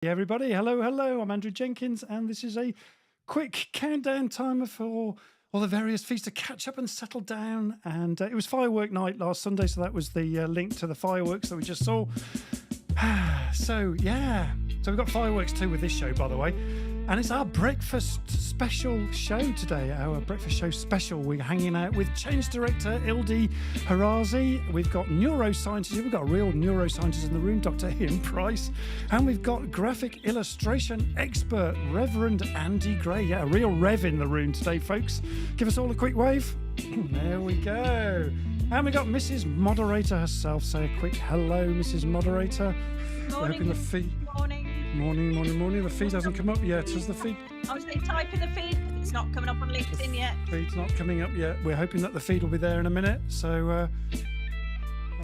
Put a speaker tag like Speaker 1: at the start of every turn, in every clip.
Speaker 1: Hey everybody, hello. I'm Andrew Jenkins, and this is a quick countdown timer for all the various feasts to catch up and settle down. And it was firework night last Sunday, so that was the link to the fireworks that we just saw. So we've got fireworks too with this show, by the way. And it's our breakfast special show today, our breakfast show special. We're hanging out with Change Director Ildi Haraszi. We've got neuroscientists. We've got a real neuroscientist in the room, Dr. Iain Price. And we've got graphic illustration expert, Rev Andy Gray. Yeah, a real Rev in the room today, folks. Give us all a quick wave. There we go. And we got Mrs. Moderator herself. Say a quick hello, Mrs. Moderator.
Speaker 2: Morning.
Speaker 1: The feed. Morning. The feed hasn't come up yet. Has the feed?
Speaker 2: I was typing the feed because it's not coming up on LinkedIn yet.
Speaker 1: Feed's not coming up yet. We're hoping that the feed will be there in a minute. So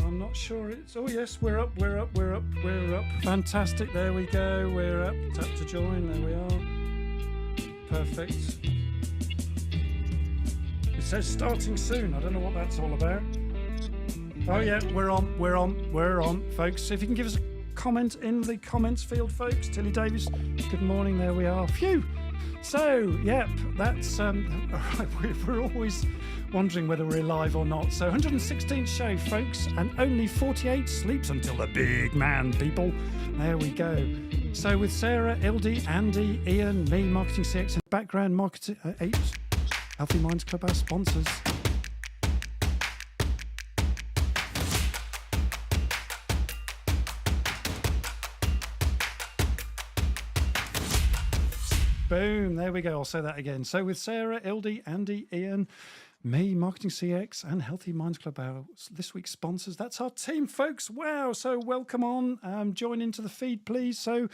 Speaker 1: I'm not sure it's. Oh yes, we're up. Fantastic. There we go. We're up. Tap to join. There we are. Perfect. It says starting soon. I don't know what that's all about. Oh yeah, we're on, folks. If you can give us a comment in the comments field, folks. Tilly Davis, good morning. There we are. Phew. So, yep, that's all right. We're always wondering whether we're live or not. So 116th show, folks, and only 48 sleeps until the big man, people. There we go. So with Sarah, Ildi, Andy, Iain, me, Marketing CX in the background, Marketing 8, Healthy Minds Club, our sponsors. Boom, there we go. I'll say that again. So with Sarah, Ildi, Andy, Iain, me, Marketing CX, and Healthy Minds Club, our this week's sponsors. That's our team, folks. Wow. So welcome on. Join into the feed, please. So,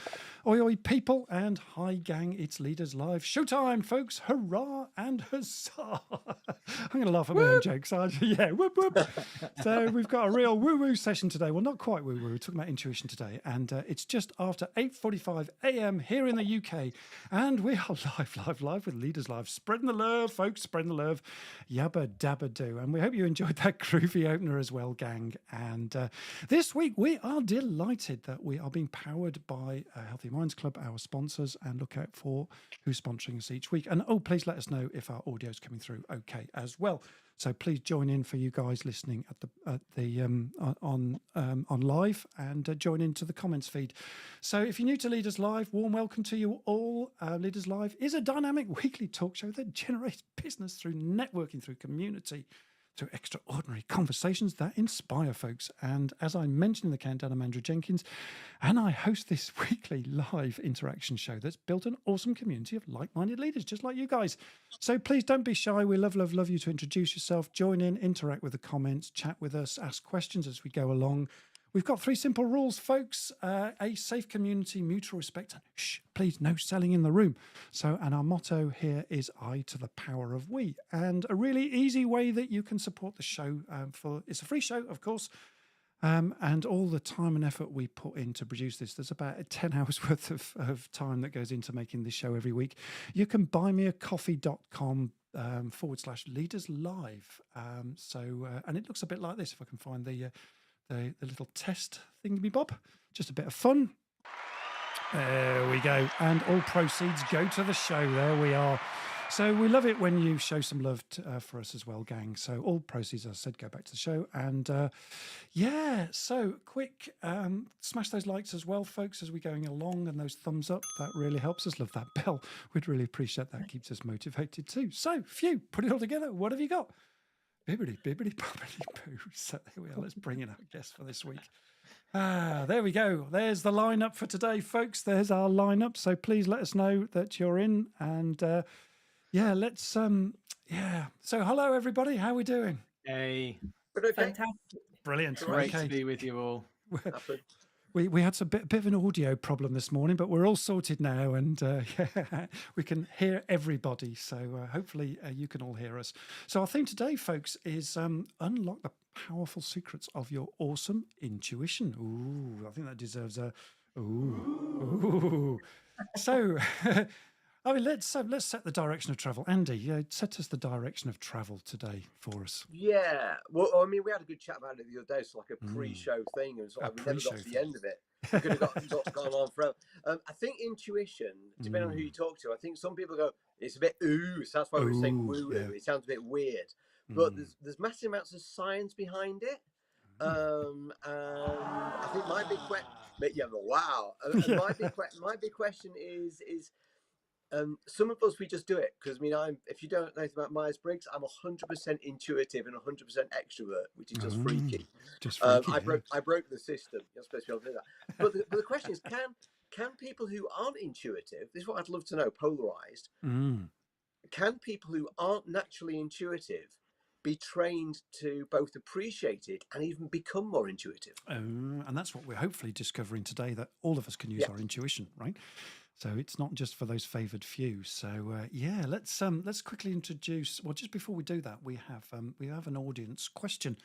Speaker 1: oi, people, and hi, gang. It's Leaders Live. Showtime, folks. Hurrah and huzzah. I'm going to laugh at my own jokes. Yeah, whoop, whoop. So we've got a real woo-woo session today. Well, not quite woo-woo. We're talking about intuition today. And it's just after 8:45 a.m. here in the UK. And we are live with Leaders Live. Spreading the love, folks. Spreading the love. Yabba dabba do. And we hope you enjoyed that groovy opener as well, gang. And this week we are delighted that we are being powered by Healthy Minds Club, our sponsors, and look out for who's sponsoring us each week. And please let us know if our audio is coming through okay as well. So please join in for you guys listening on live, and join into the comments feed. So if you're new to Leaders Live, warm welcome to you all. Leaders Live is a dynamic weekly talk show that generates business through networking, through community, through extraordinary conversations that inspire folks. And as I mentioned in the countdown, I'm Andrew Jenkins, and I host this weekly live interaction show that's built an awesome community of like-minded leaders, just like you guys. So please don't be shy. We love you to introduce yourself, join in, interact with the comments, chat with us, ask questions as we go along. We've got 3 simple rules, folks. A safe community, mutual respect, and please, no selling in the room. So, and our motto here is I to the power of we. And a really easy way that you can support the show, it's a free show, of course, and all the time and effort we put in to produce this, there's about 10 hours worth of time that goes into making this show every week. You can buymeacoffee.com /leaders live. And it looks a bit like this, if I can find the little test thingy bob, just a bit of fun. There we go. And all proceeds go to the show. There we are. So we love it when you show some love for us as well, gang. So all proceeds, as I said, go back to the show. And so quick, smash those likes as well, folks, as we're going along, and those thumbs up. That really helps us. Love that bell. We'd really appreciate that. Keeps us motivated too. So, phew, put it all together. What have you got? Bibbidi, bobbidi, poo. So there we are. Let's bring in our guest for this week. There we go. There's the lineup for today, folks. There's our lineup. So please let us know that you're in. And let's So hello, everybody. How are we doing?
Speaker 3: Hey.
Speaker 2: Fantastic.
Speaker 1: Brilliant.
Speaker 3: Great to be with you all.
Speaker 1: We had a bit of an audio problem this morning, but we're all sorted now, and we can hear everybody. So hopefully you can all hear us. So our theme today, folks, is unlock the powerful secrets of your awesome intuition. Ooh, I think that deserves a ooh. So I mean, let's set the direction of travel. Andy, set us the direction of travel today for us.
Speaker 4: Yeah, well, I mean, we had a good chat about it the other day. It's like a pre-show thing. It was like we never got to the end of it. we could have gone on forever. I think intuition, depending on who you talk to, I think some people go, it's a bit ooh, so that's why we're saying woo.
Speaker 1: Yeah.
Speaker 4: It sounds a bit weird, but there's massive amounts of science behind it. And I think my big question, yeah, but wow, my big question is some of us, we just do it because if you don't know anything about Myers-Briggs, I'm 100% intuitive and 100% extrovert, which is just freaky.
Speaker 1: Just freaky.
Speaker 4: I broke the system. You're supposed to be able to do that. But the question is, can people who aren't intuitive, this is what I'd love to know, polarized, can people who aren't naturally intuitive be trained to both appreciate it and even become more intuitive?
Speaker 1: And that's what we're hopefully discovering today, that all of us can use our intuition, right? So it's not just for those favoured few. So let's quickly introduce. Well, just before we do that, we have an audience question,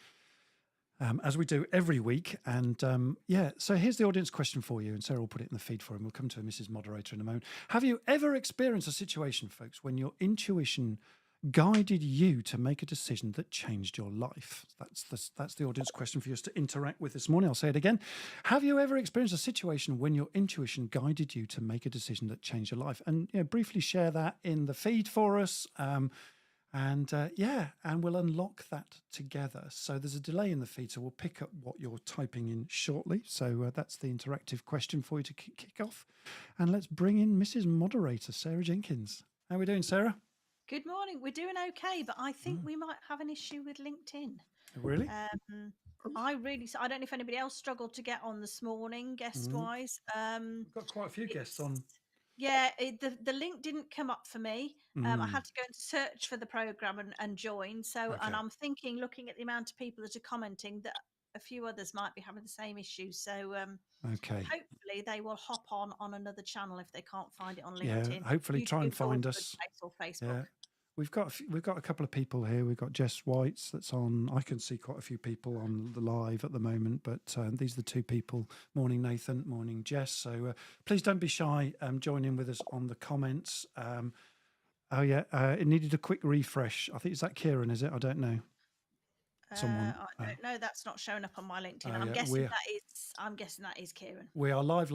Speaker 1: as we do every week. And so here's the audience question for you. And Sarah will put it in the feed for him. We'll come to Mrs. Moderator in a moment. Have you ever experienced a situation, folks, when your intuition guided you to make a decision that changed your life? That's the audience question for us to interact with this morning. I'll say it again. Have you ever experienced a situation when your intuition guided you to make a decision that changed your life? And briefly share that in the feed for us. And we'll unlock that together. So there's a delay in the feed, so we'll pick up what you're typing in shortly. So that's the interactive question for you to kick off. And let's bring in Mrs. Moderator, Sarah Jenkins. How are we doing, Sarah?
Speaker 2: Good morning. We're doing okay, but I think we might have an issue with LinkedIn.
Speaker 1: Really?
Speaker 2: I don't know if anybody else struggled to get on this morning, guest-wise.
Speaker 1: We've got quite a few guests on.
Speaker 2: Yeah, the link didn't come up for me. I had to go and search for the program and join. So, and I'm thinking, looking at the amount of people that are commenting, that a few others might be having the same issue. So, hopefully they will hop on another channel if they can't find it on LinkedIn.
Speaker 1: Yeah, hopefully try and find us.
Speaker 2: Or Facebook.
Speaker 1: Yeah. We've got a couple of people here. We've got Jess Whites that's on. I can see quite a few people on the live at the moment, but these are the two people. Morning, Nathan. Morning, Jess. So please don't be shy. Join in with us on the comments. It needed a quick refresh. I think, is that Kieran, is it? I don't know. Someone.
Speaker 2: I don't know. That's not showing up on my LinkedIn. I'm guessing that is Kieran.
Speaker 1: We are live,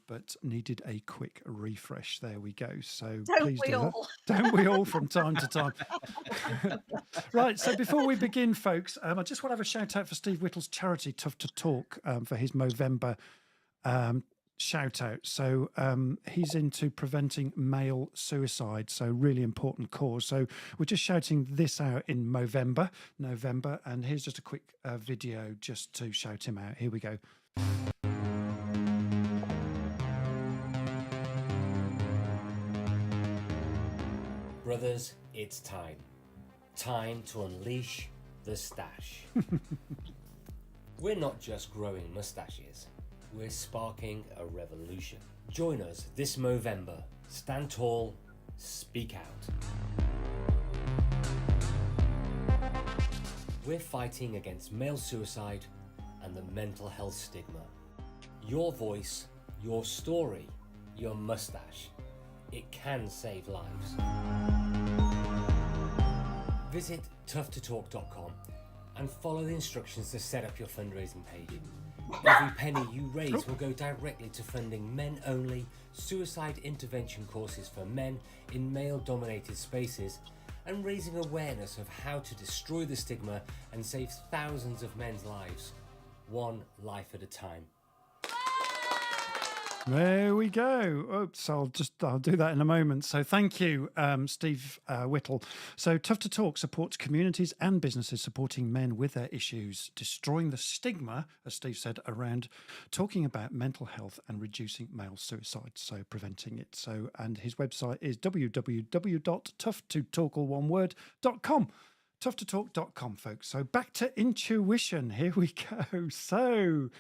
Speaker 1: but needed a quick refresh. There we go. So
Speaker 2: don't
Speaker 1: please
Speaker 2: we
Speaker 1: do
Speaker 2: all?
Speaker 1: That. Don't we all from time to time? Right. So before we begin, folks, I just want to have a shout out for Steve Whittle's charity, Tough to Talk, for his Movember shout out. So he's into preventing male suicide, so really important cause. So we're just shouting this out in November, and here's just a quick video just to shout him out. Here we go.
Speaker 5: Brothers, it's time to unleash the stash. We're not just growing mustaches, we're sparking a revolution. Join us this Movember. Stand tall, speak out. We're fighting against male suicide and the mental health stigma. Your voice, your story, your mustache. It can save lives. Visit toughtotalk.com and follow the instructions to set up your fundraising page. Every penny you raise will go directly to funding men-only suicide intervention courses for men in male-dominated spaces and raising awareness of how to destroy the stigma and save thousands of men's lives, one life at a time.
Speaker 1: There we go. Oops, I'll do that in a moment. So thank you, Steve Whittle. So Tough to Talk supports communities and businesses supporting men with their issues, destroying the stigma, as Steve said, around talking about mental health and reducing male suicide, so preventing it. So, and his website is www.toughtotalk.com. toughtotalk.com, folks. So back to intuition. Here we go. So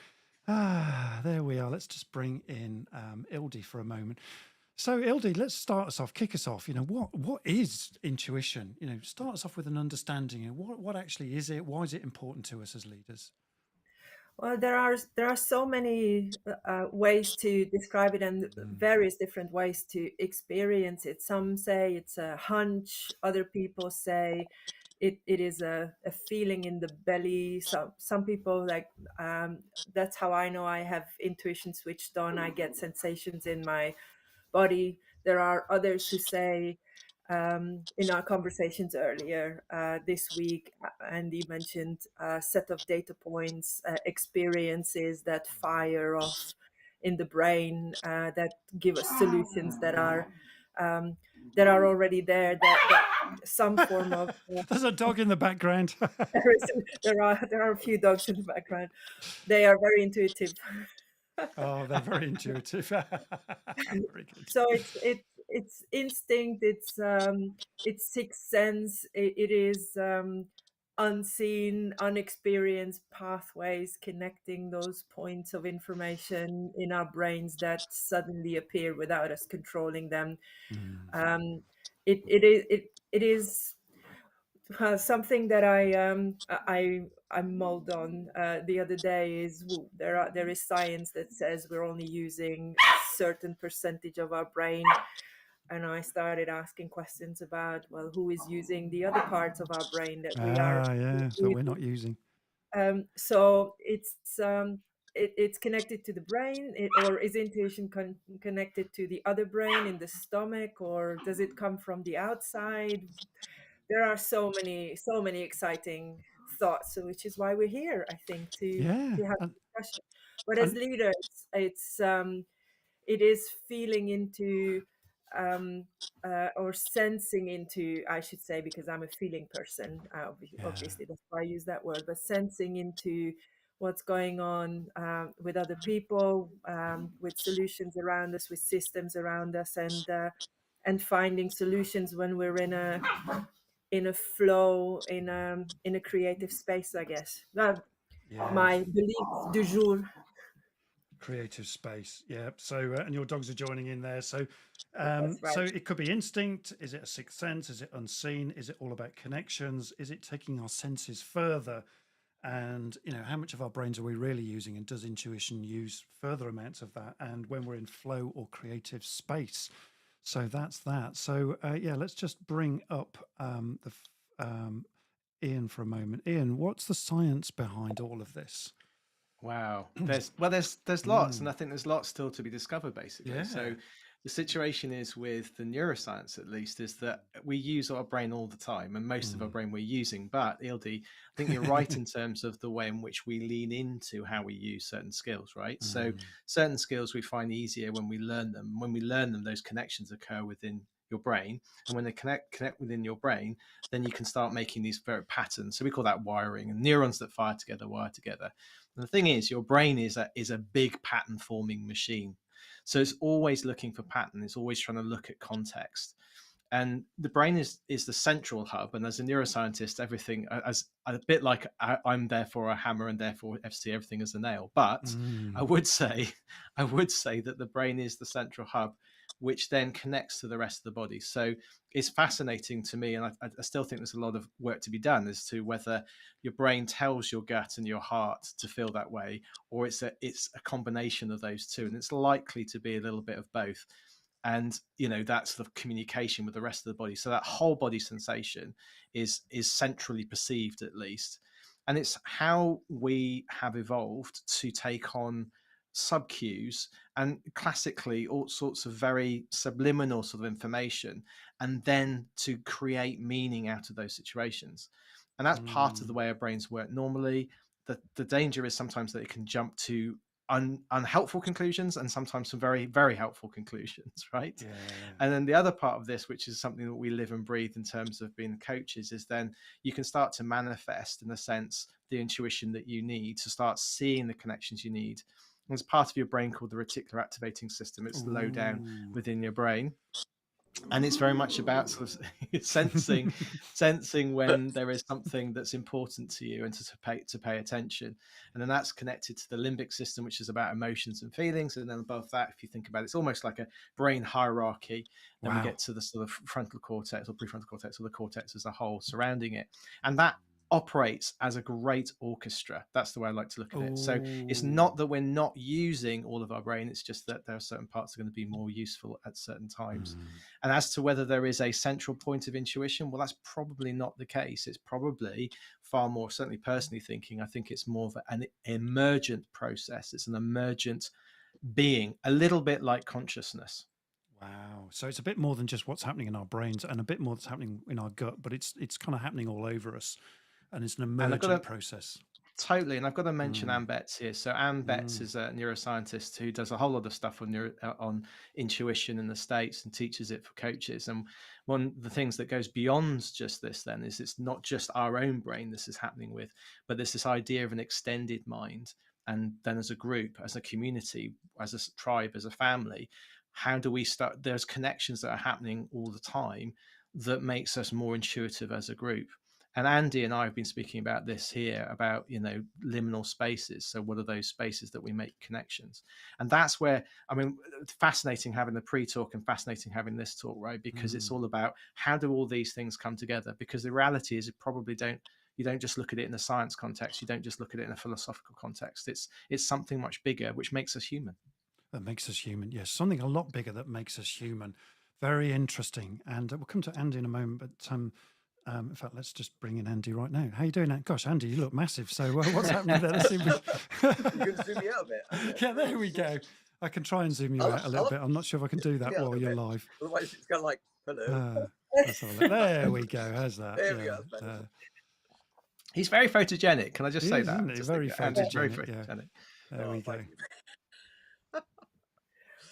Speaker 1: there we are. Let's just bring in Ildi for a moment. So Ildi, let's start us off, kick us off. What is intuition? Start us off with an understanding. What actually is it? Why is it important to us as leaders?
Speaker 6: Well, there are so many ways to describe it and various different ways to experience it. Some say it's a hunch. Other people say it is a feeling in the belly. Some people like, that's how I know I have intuition switched on. I get sensations in my body. There are others who say, in our conversations earlier this week, Andy mentioned a set of data points, experiences that fire off in the brain, that give us solutions that are already there, that some form of
Speaker 1: There's a dog in the background.
Speaker 6: there are a few dogs in the background. They are very intuitive.
Speaker 1: Oh, they're very intuitive. Very good.
Speaker 6: So it's instinct, it's sixth sense. It is unseen, unexperienced pathways connecting those points of information in our brains that suddenly appear without us controlling them. It is something that I mulled on the other day. Is there is science that says we're only using a certain percentage of our brain, and I started asking questions about, well, who is using the other parts of our brain that we are
Speaker 1: that we're not using.
Speaker 6: So it's connected to the brain, or is intuition connected to the other brain in the stomach, or does it come from the outside? There are so many exciting thoughts, so which is why we're here, I think, to have a discussion. But as leaders, it is feeling into or sensing into, I should say, because I'm a feeling person, obviously that's why I use that word, but sensing into what's going on with other people, with solutions around us, with systems around us, and finding solutions when we're in a flow, in a creative space, I guess. My belief du jour.
Speaker 1: Creative space. Yeah. So and your dogs are joining in there. So
Speaker 6: That's right.
Speaker 1: so it could be instinct. Is it a sixth sense? Is it unseen? Is it all about connections? Is it taking our senses further? And how much of our brains are we really using, and does intuition use further amounts of that, and when we're in flow or creative space? So that's that. So let's just bring up Iain for a moment. Iain, what's the science behind all of this?
Speaker 3: Wow. There's lots, and I think there's lots still to be discovered, basically.
Speaker 1: Yeah.
Speaker 3: So the situation is, with the neuroscience at least, is that we use our brain all the time, and most of our brain we're using. But Ildi, I think you're right in terms of the way in which we lean into how we use certain skills, right? So certain skills we find easier when we learn them. When we learn them, those connections occur within your brain, and when they connect within your brain, then you can start making these very patterns. So we call that wiring, and neurons that fire together wire together. And the thing is, your brain is a big pattern forming machine. So it's always looking for pattern. It's always trying to look at context. And the brain is the central hub. And as a neuroscientist, everything, as a bit like I'm therefore a hammer and therefore see everything as a nail. But I would say that the brain is the central hub, which then connects to the rest of the body. So it's fascinating to me, and I still think there's a lot of work to be done as to whether your brain tells your gut and your heart to feel that way, or it's a combination of those two, and it's likely to be a little bit of both. And that's the communication with the rest of the body. So that whole body sensation is centrally perceived, at least, and it's how we have evolved to take on sub cues and classically all sorts of very subliminal sort of information, and then to create meaning out of those situations. And that's part of the way our brains work normally. The danger is sometimes that it can jump to unhelpful conclusions, and sometimes some very, very helpful conclusions, right? And then the other part of this, which is something that we live and breathe in terms of being coaches, is then you can start to manifest, in a sense, the intuition that you need to start seeing the connections you need. There's part of your brain called the reticular activating system. It's low down within your brain, and it's very much about sort of sensing when there is something that's important to you, and to pay attention. And then that's connected to the limbic system, which is about emotions and feelings. And then above that, if you think about it, it's almost like a brain hierarchy. Then we get to the sort of frontal cortex or prefrontal cortex, or the cortex as a whole surrounding it. And that operates as a great orchestra. That's the way I like to look at it. So it's not that we're not using all of our brain, it's just that there are certain parts that are going to be more useful at certain times. And as to whether there is a central point of intuition, well, that's probably not the case. It's probably far more, certainly personally thinking, I think it's more of an emergent process. It's an emergent being, a little bit like consciousness.
Speaker 1: Wow. So it's a bit more than just what's happening in our brains, and a bit more that's happening in our gut, but it's kind of happening all over us, and it's an emergent process.
Speaker 3: Totally. And I've got to mention Anne Betts here. So Anne Betts is a neuroscientist who does a whole lot of stuff on intuition in the States and teaches it for coaches. And one of the things that goes beyond just this then is it's not just our own brain this is happening with, but there's this idea of an extended mind. And then as a group, as a community, as a tribe, as a family, how do we start? There's connections that are happening all the time that makes us more intuitive as a group. And Andy and I have been speaking about this here, about, liminal spaces. So what are those spaces that we make connections? And that's where, fascinating having the pre-talk and fascinating having this talk, right? Because it's all about how do all these things come together? Because the reality is you don't just look at it in a science context. You don't just look at it in a philosophical context. It's something much bigger, which makes us human.
Speaker 1: That makes us human. Yes, something a lot bigger that makes us human. Very interesting. And we'll come to Andy in a moment, but in fact, let's just bring in Andy right now. How you doing, Andy? Gosh, Andy, you look massive. So what's happening there? Let's see.
Speaker 4: You can zoom me out a bit.
Speaker 1: Yeah, there we go. I can try and zoom you out a little bit. I'm not sure if I can do that while you're live.
Speaker 4: Otherwise, it's kind of like, hello.
Speaker 1: There we go. How's that?
Speaker 4: There we go.
Speaker 3: He's very photogenic. Can I just say that?
Speaker 1: Isn't he? Very photogenic.
Speaker 3: Very photogenic.
Speaker 1: Yeah. There we go.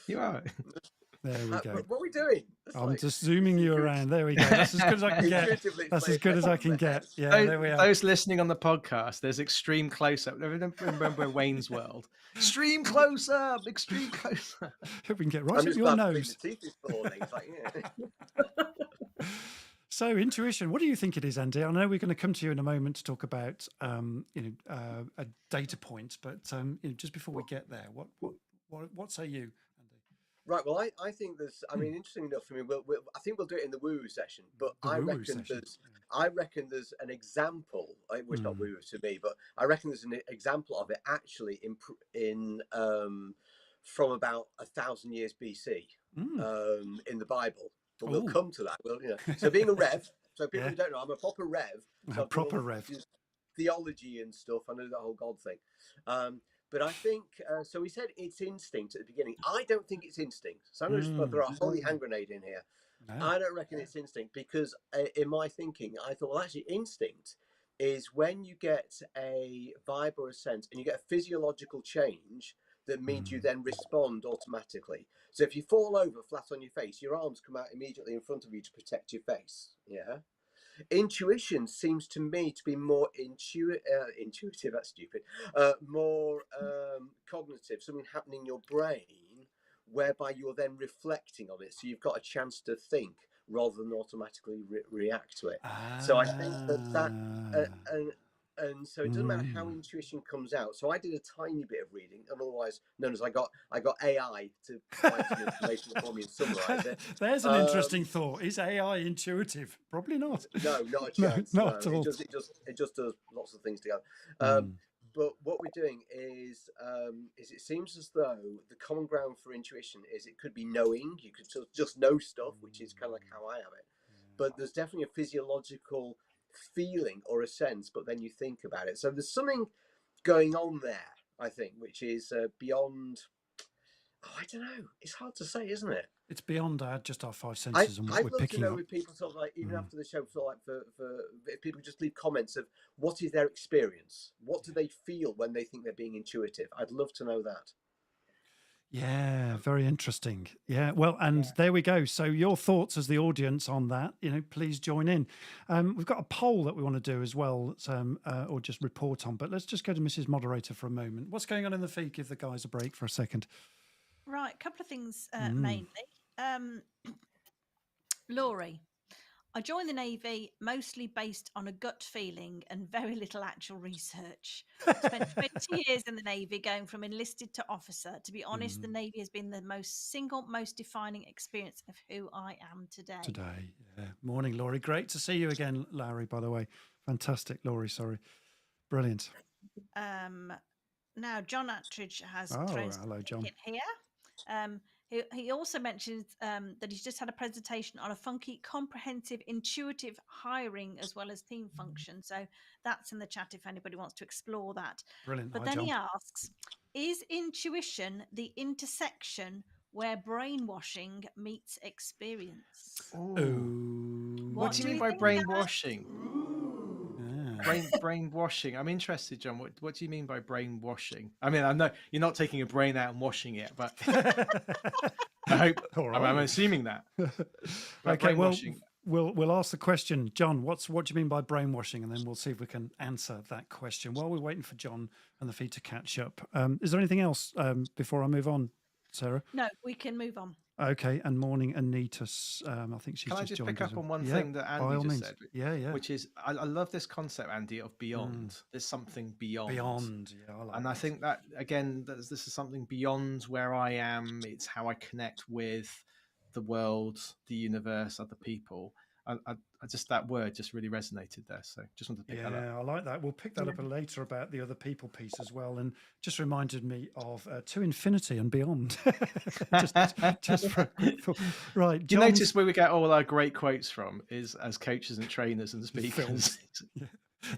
Speaker 3: You are.
Speaker 1: There we go.
Speaker 4: What are we doing?
Speaker 1: I'm just zooming you around. There we go. That's as good as I can get. That's as good as I can get. Yeah, there we are.
Speaker 3: Those listening on the podcast, there's extreme close-up. Remember Wayne's World? Extreme close-up. Extreme close-up.
Speaker 1: We can get right up your nose.
Speaker 4: The teeth is falling. It's like, yeah.
Speaker 1: So intuition, what do you think it is, Andy? I know we're going to come to you in a moment to talk about a data point, but just before we get there, what say you, Andy?
Speaker 4: Right. Well, I think there's. Interesting enough. I think we'll do it in the woo session. But I reckon there's an example. Which not woo to me, but I reckon there's an example of it actually in from about 1,000 years BC in the Bible. But we'll come to that. So being a Rev, so people who don't know, I'm a proper Rev. So
Speaker 1: proper Rev.
Speaker 4: Theology and stuff. I know that whole God thing. But I think, so we said it's instinct at the beginning. I don't think it's instinct. So I'm going to throw a holy hand grenade in here. No. I don't reckon it's instinct because in my thinking, I thought, well, actually instinct is when you get a vibe or a sense and you get a physiological change that means you then respond automatically. So if you fall over flat on your face, your arms come out immediately in front of you to protect your face. Yeah. Intuition seems to me to be more intuitive. That's stupid. More cognitive. Something happening in your brain whereby you're then reflecting on it. So you've got a chance to think rather than automatically react to it. So I think that and so it doesn't matter how intuition comes out. So I did a tiny bit of reading, and otherwise known as I got AI to find some information for me and summarize it.
Speaker 1: There's an interesting thought. Is AI intuitive? Probably not.
Speaker 4: No, not a chance.
Speaker 1: No, not at all.
Speaker 4: It just does lots of things together. But what we're doing is it seems as though the common ground for intuition is it could be knowing. You could just know stuff, which is kind of like how I have it. But there's definitely a physiological feeling or a sense, but then you think about it. So there's something going on there, I think, which is beyond. I don't know. It's hard to say, isn't it?
Speaker 1: It's beyond just our five senses and what we're picking up.
Speaker 4: I'd love to know with people sort of like even after the show, sort of like for if people just leave comments of what is their experience, what do they feel when they think they're being intuitive. I'd love to know that. Yeah,
Speaker 1: very interesting. Yeah, well, and there we go. So your thoughts as the audience on that, please join in. We've got a poll that we want to do as well, or just report on. But let's just go to Mrs. Moderator for a moment. What's going on in the feed? Give the guys a break for a second.
Speaker 2: Right, a couple of things mainly. Laurie, I joined the Navy mostly based on a gut feeling and very little actual research. Spent 20 years in the Navy, going from enlisted to officer. To be honest, the Navy has been the most defining experience of who I am today.
Speaker 1: Yeah. Morning, Laurie. Great to see you again, Larry, by the way. Fantastic, Laurie, sorry. Brilliant.
Speaker 2: Now, John Attridge has thrown
Speaker 1: hello, John.
Speaker 2: in here. He also mentions that he's just had a presentation on a funky, comprehensive, intuitive hiring as well as team function. So that's in the chat if anybody wants to explore that.
Speaker 1: Brilliant.
Speaker 2: But
Speaker 1: Hi,
Speaker 2: then
Speaker 1: John.
Speaker 2: he asks, is intuition the intersection where brainwashing meets experience?
Speaker 3: What do you mean by brainwashing? Brainwashing. I'm interested, John. What do you mean by brainwashing? I mean, I know you're not taking a brain out and washing it, but I hope I'm assuming that.
Speaker 1: Okay, well, we'll ask the question, John. What do you mean by brainwashing, and then we'll see if we can answer that question while we're waiting for John and the feed to catch up. Is there anything else before I move on, Sarah?
Speaker 2: No, we can move on.
Speaker 1: Okay, and morning, Anita. I think she's
Speaker 3: Can I just pick up on one thing that Andy just said?
Speaker 1: Yeah.
Speaker 3: Which is, I love this concept, Andy, of beyond. There's something beyond.
Speaker 1: Beyond, yeah. I like
Speaker 3: and
Speaker 1: that.
Speaker 3: I think that, again, this is something beyond where I am. It's how I connect with the world, the universe, other people. I just, that word just really resonated there. So just wanted to pick that up.
Speaker 1: Yeah, I like that. We'll pick that up later about the other people piece as well. And just reminded me of To Infinity and Beyond. just for right.
Speaker 3: You notice where we get all our great quotes from is as coaches and trainers and speakers.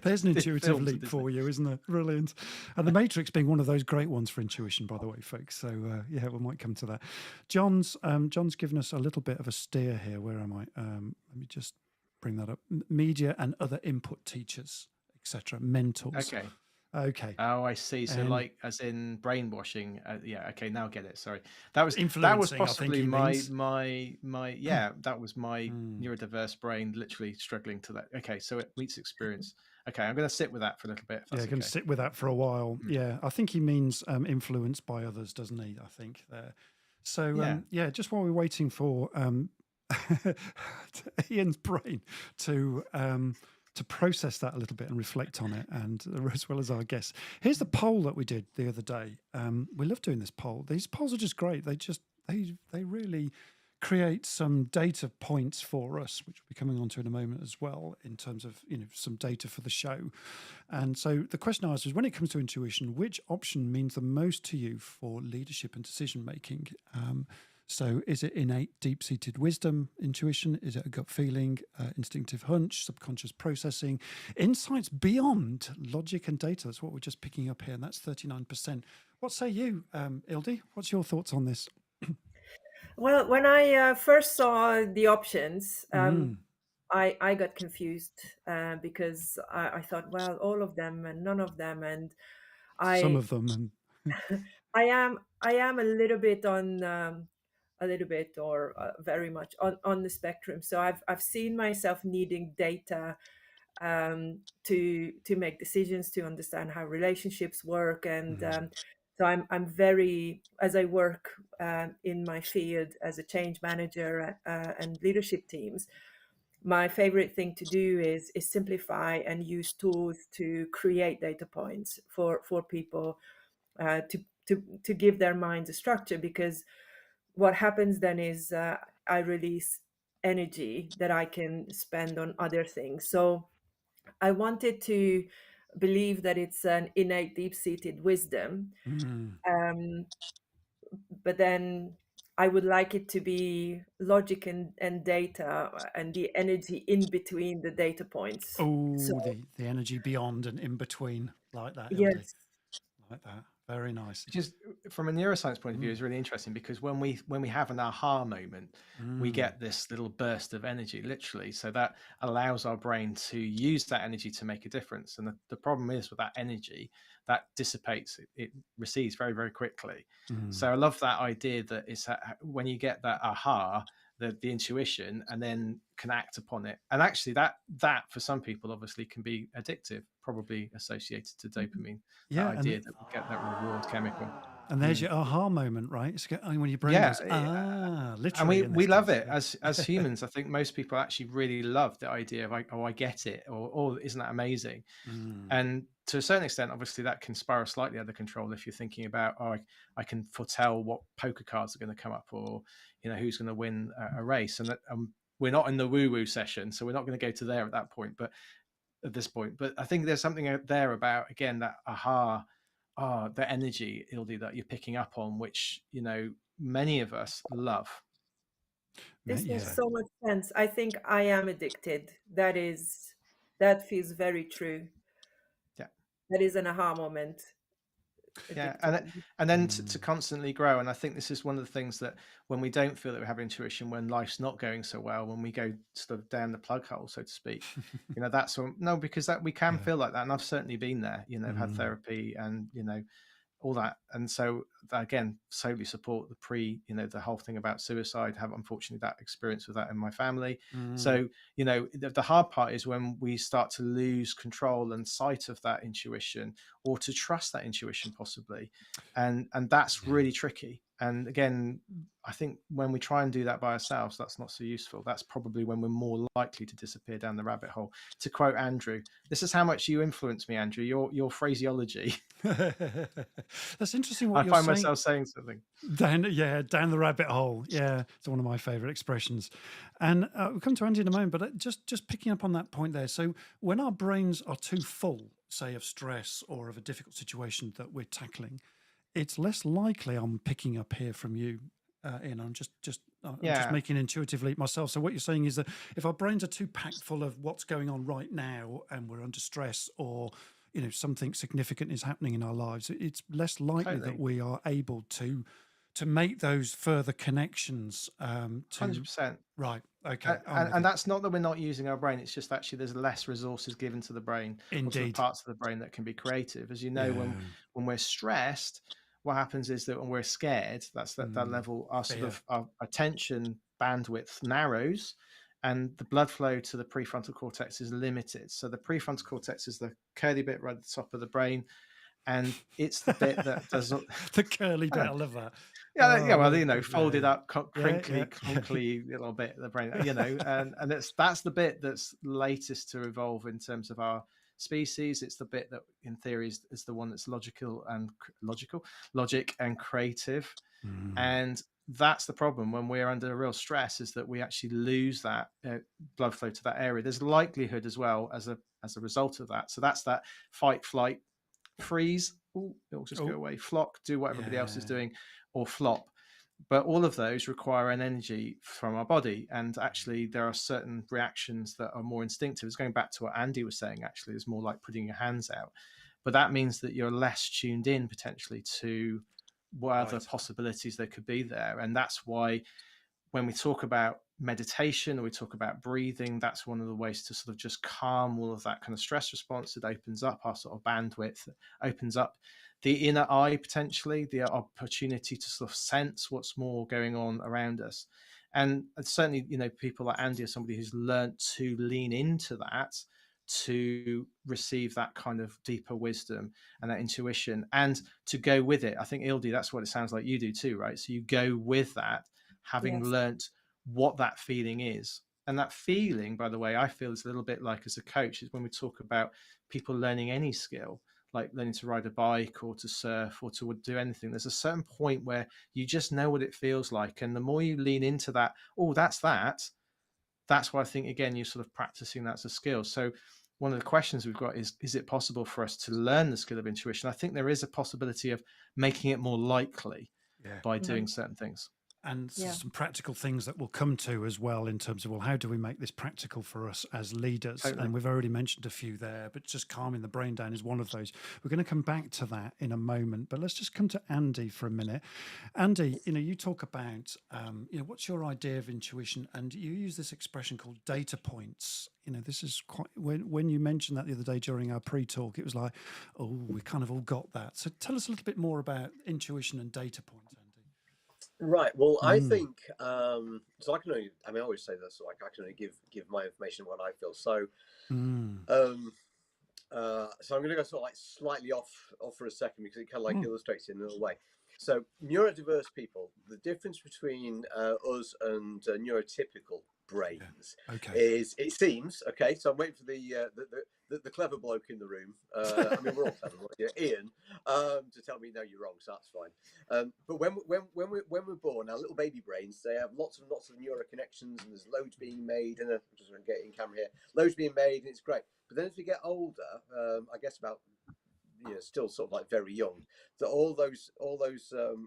Speaker 1: There's an intuitive leap for you, isn't there? Brilliant. And the Matrix being one of those great ones for intuition, by the way, folks. So yeah, we might come to that. John's given us a little bit of a steer here. Where am I? Let me just bring that up. Media and other input teachers, etc. Mentors. Okay.
Speaker 3: Oh, I see. So, like, as in brainwashing. Yeah. Okay. Now I get it. Sorry. That was possibly my that was my neurodiverse brain literally struggling to that. Okay. So it meets experience. Okay. I'm going to sit with that for a little bit.
Speaker 1: Yeah, going to sit with that for a while. Yeah. I think he means influenced by others, doesn't he? I think there. So yeah, just while we're waiting for Iain's brain to process that a little bit and reflect on it, and as well as our guests. Here's the poll that we did the other day. We love doing this poll. These polls are just great. They really create some data points for us, which we'll be coming on to in a moment as well, in terms of some data for the show. And so the question I asked was, when it comes to intuition, which option means the most to you for leadership and decision making? So is it innate, deep-seated wisdom, intuition? Is it a gut feeling, instinctive hunch, subconscious processing, insights beyond logic and data? That's what we're just picking up here, and that's 39%. What say you, Ildi? What's your thoughts on this?
Speaker 6: Well, when I first saw the options, I got confused because I thought, well, all of them and none of them, and
Speaker 1: some of them. And
Speaker 6: I am a little bit on. A little bit or very much on the spectrum. So I've seen myself needing data to make decisions, to understand how relationships work, and so I'm very, as I work in my field as a change manager and leadership teams, my favorite thing to do is simplify and use tools to create data points for people to give their minds a structure, because what happens then is I release energy that I can spend on other things. So I wanted to believe that it's an innate, deep-seated wisdom. But then I would like it to be logic and data and the energy in between the data points.
Speaker 1: Oh, so, the energy beyond and in between, like that.
Speaker 6: Yes.
Speaker 1: Ildi. Like that. Very nice.
Speaker 3: Just from a neuroscience point of view, is really interesting, because when we have an aha moment, we get this little burst of energy, literally. So that allows our brain to use that energy to make a difference. And the problem is with that energy, that dissipates, it recedes very, very quickly. So I love that idea that it's when you get that aha, the intuition, and then can act upon it. And actually that for some people obviously can be addictive, probably associated to dopamine.
Speaker 1: Yeah,
Speaker 3: that idea that we get that reward chemical.
Speaker 1: And there's your aha moment, right? It's when your brain goes,
Speaker 3: and
Speaker 1: literally.
Speaker 3: we love it as humans. I think most people actually really love the idea of, I get it, or oh, isn't that amazing? And to a certain extent, obviously, that can spiral slightly out of control if you're thinking about, I can foretell what poker cards are going to come up, or who's going to win a race. And we're not in the woo-woo session, so we're not going to go to there at this point. But I think there's something out there about, again, that aha. The energy, Ildi, that you're picking up on, which many of us love.
Speaker 6: This makes so much sense. I think I am addicted. That feels very true.
Speaker 3: Yeah,
Speaker 6: that is an aha moment.
Speaker 3: Yeah, and then to constantly grow. And I think this is one of the things that when we don't feel that we have intuition, when life's not going so well, when we go sort of down the plug hole, so to speak, that's because that we can feel like that. And I've certainly been there, I've had therapy and, all that. And so again, solely support the whole thing about suicide. Have unfortunately that experience with that in my family. So, the hard part is when we start to lose control and sight of that intuition, or to trust that intuition possibly. And that's really tricky. And again, I think when we try and do that by ourselves, that's not so useful. That's probably when we're more likely to disappear down the rabbit hole. To quote Andrew, this is how much you influence me, Andrew, your phraseology.
Speaker 1: That's interesting what
Speaker 3: I
Speaker 1: you're
Speaker 3: find
Speaker 1: saying.
Speaker 3: myself saying something.
Speaker 1: Down the rabbit hole. Yeah, it's one of my favourite expressions. And we'll come to Andy in a moment, but just picking up on that point there. So when our brains are too full, say, of stress or of a difficult situation that we're tackling, it's less likely, I'm picking up here from you, Iain, I'm just making an intuitive leap myself. So what you're saying is that if our brains are too packed full of what's going on right now and we're under stress, or something significant is happening in our lives, it's less likely that we are able to make those further connections.
Speaker 3: 100%.
Speaker 1: Right. Okay.
Speaker 3: And that's not that we're not using our brain. It's just actually there's less resources given to the brain.
Speaker 1: Indeed.
Speaker 3: Or to the parts of the brain that can be creative. As you know, when we're stressed, what happens is that when we're scared, that's that level, our sort of our attention bandwidth narrows, and the blood flow to the prefrontal cortex is limited. So the prefrontal cortex is the curly bit right at the top of the brain, and it's the bit that doesn't
Speaker 1: the curly bit. I love that.
Speaker 3: Folded up, crinkly, clunky little bit of the brain, and that's the bit that's latest to evolve in terms of our species. It's the bit that, in theory, is the one that's logic and creative, and that's the problem when we're under real stress, is that we actually lose that blood flow to that area. There's likelihood as well as a result of that. So that's that fight, flight, freeze. It'll just go away. Flock, do what everybody else is doing, or flop. But all of those require an energy from our body. And actually, there are certain reactions that are more instinctive. It's going back to what Andy was saying, actually, it's more like putting your hands out. But that means that you're less tuned in potentially to what other possibilities there could be there. And that's why when we talk about meditation or we talk about breathing, that's one of the ways to sort of just calm all of that kind of stress response. It opens up our sort of bandwidth, opens up the inner eye, potentially the opportunity to sort of sense what's more going on around us. And certainly, people like Andy are somebody who's learned to lean into that, to receive that kind of deeper wisdom and that intuition, and to go with it. I think, Ildi, that's what it sounds like you do too, right? So you go with that, having learnt what that feeling is. And that feeling, by the way, I feel is a little bit like, as a coach, is when we talk about people learning any skill, like learning to ride a bike or to surf or to do anything. There's a certain point where you just know what it feels like. And the more you lean into that, that's why I think, again, you're sort of practicing that as a skill. So one of the questions we've got is it possible for us to learn the skill of intuition? I think there is a possibility of making it more likely by doing certain things.
Speaker 1: And some practical things that we'll come to as well, in terms of, how do we make this practical for us as leaders? Totally. And we've already mentioned a few there, but just calming the brain down is one of those. We're going to come back to that in a moment, but let's just come to Andy for a minute. Andy, you talk about, what's your idea of intuition? And you use this expression called data points. This is quite, when you mentioned that the other day during our pre-talk, it was like, we kind of all got that. So tell us a little bit more about intuition and data points.
Speaker 4: Right. Well, I think so. I always say this. Like, I can only give my information what I feel. So, so I'm going to go sort of like slightly off for a second, because it kind of like illustrates it in a little way. So neurodiverse people, the difference between us and neurotypical brains is, it seems, okay, so I'm waiting for the clever bloke in the room. I mean, we're all clever, Iain, to tell me, no, you're wrong, so that's fine. But when we're born, our little baby brains, they have lots and lots of neural connections, and there's loads being made, and I'm just going to get in camera here, loads being made, and it's great. But then as we get older, I guess about, still sort of like very young, that all those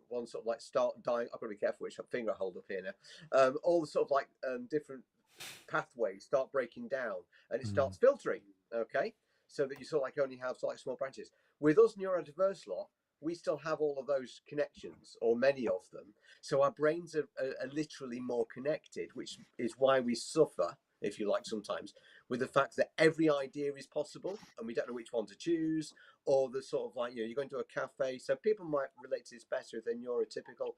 Speaker 4: ones sort of like start dying. I've got to be careful which finger I hold up here now. All the sort of like different pathways start breaking down, and it starts filtering. Okay, so that you sort of like only have sort of like small branches. With us neurodiverse lot, we still have all of those connections, or many of them. So our brains are literally more connected, which is why we suffer, if you like, sometimes with the fact that every idea is possible and we don't know which one to choose, or the sort of like, you're going to a cafe. So people might relate to this better if they're neurotypical.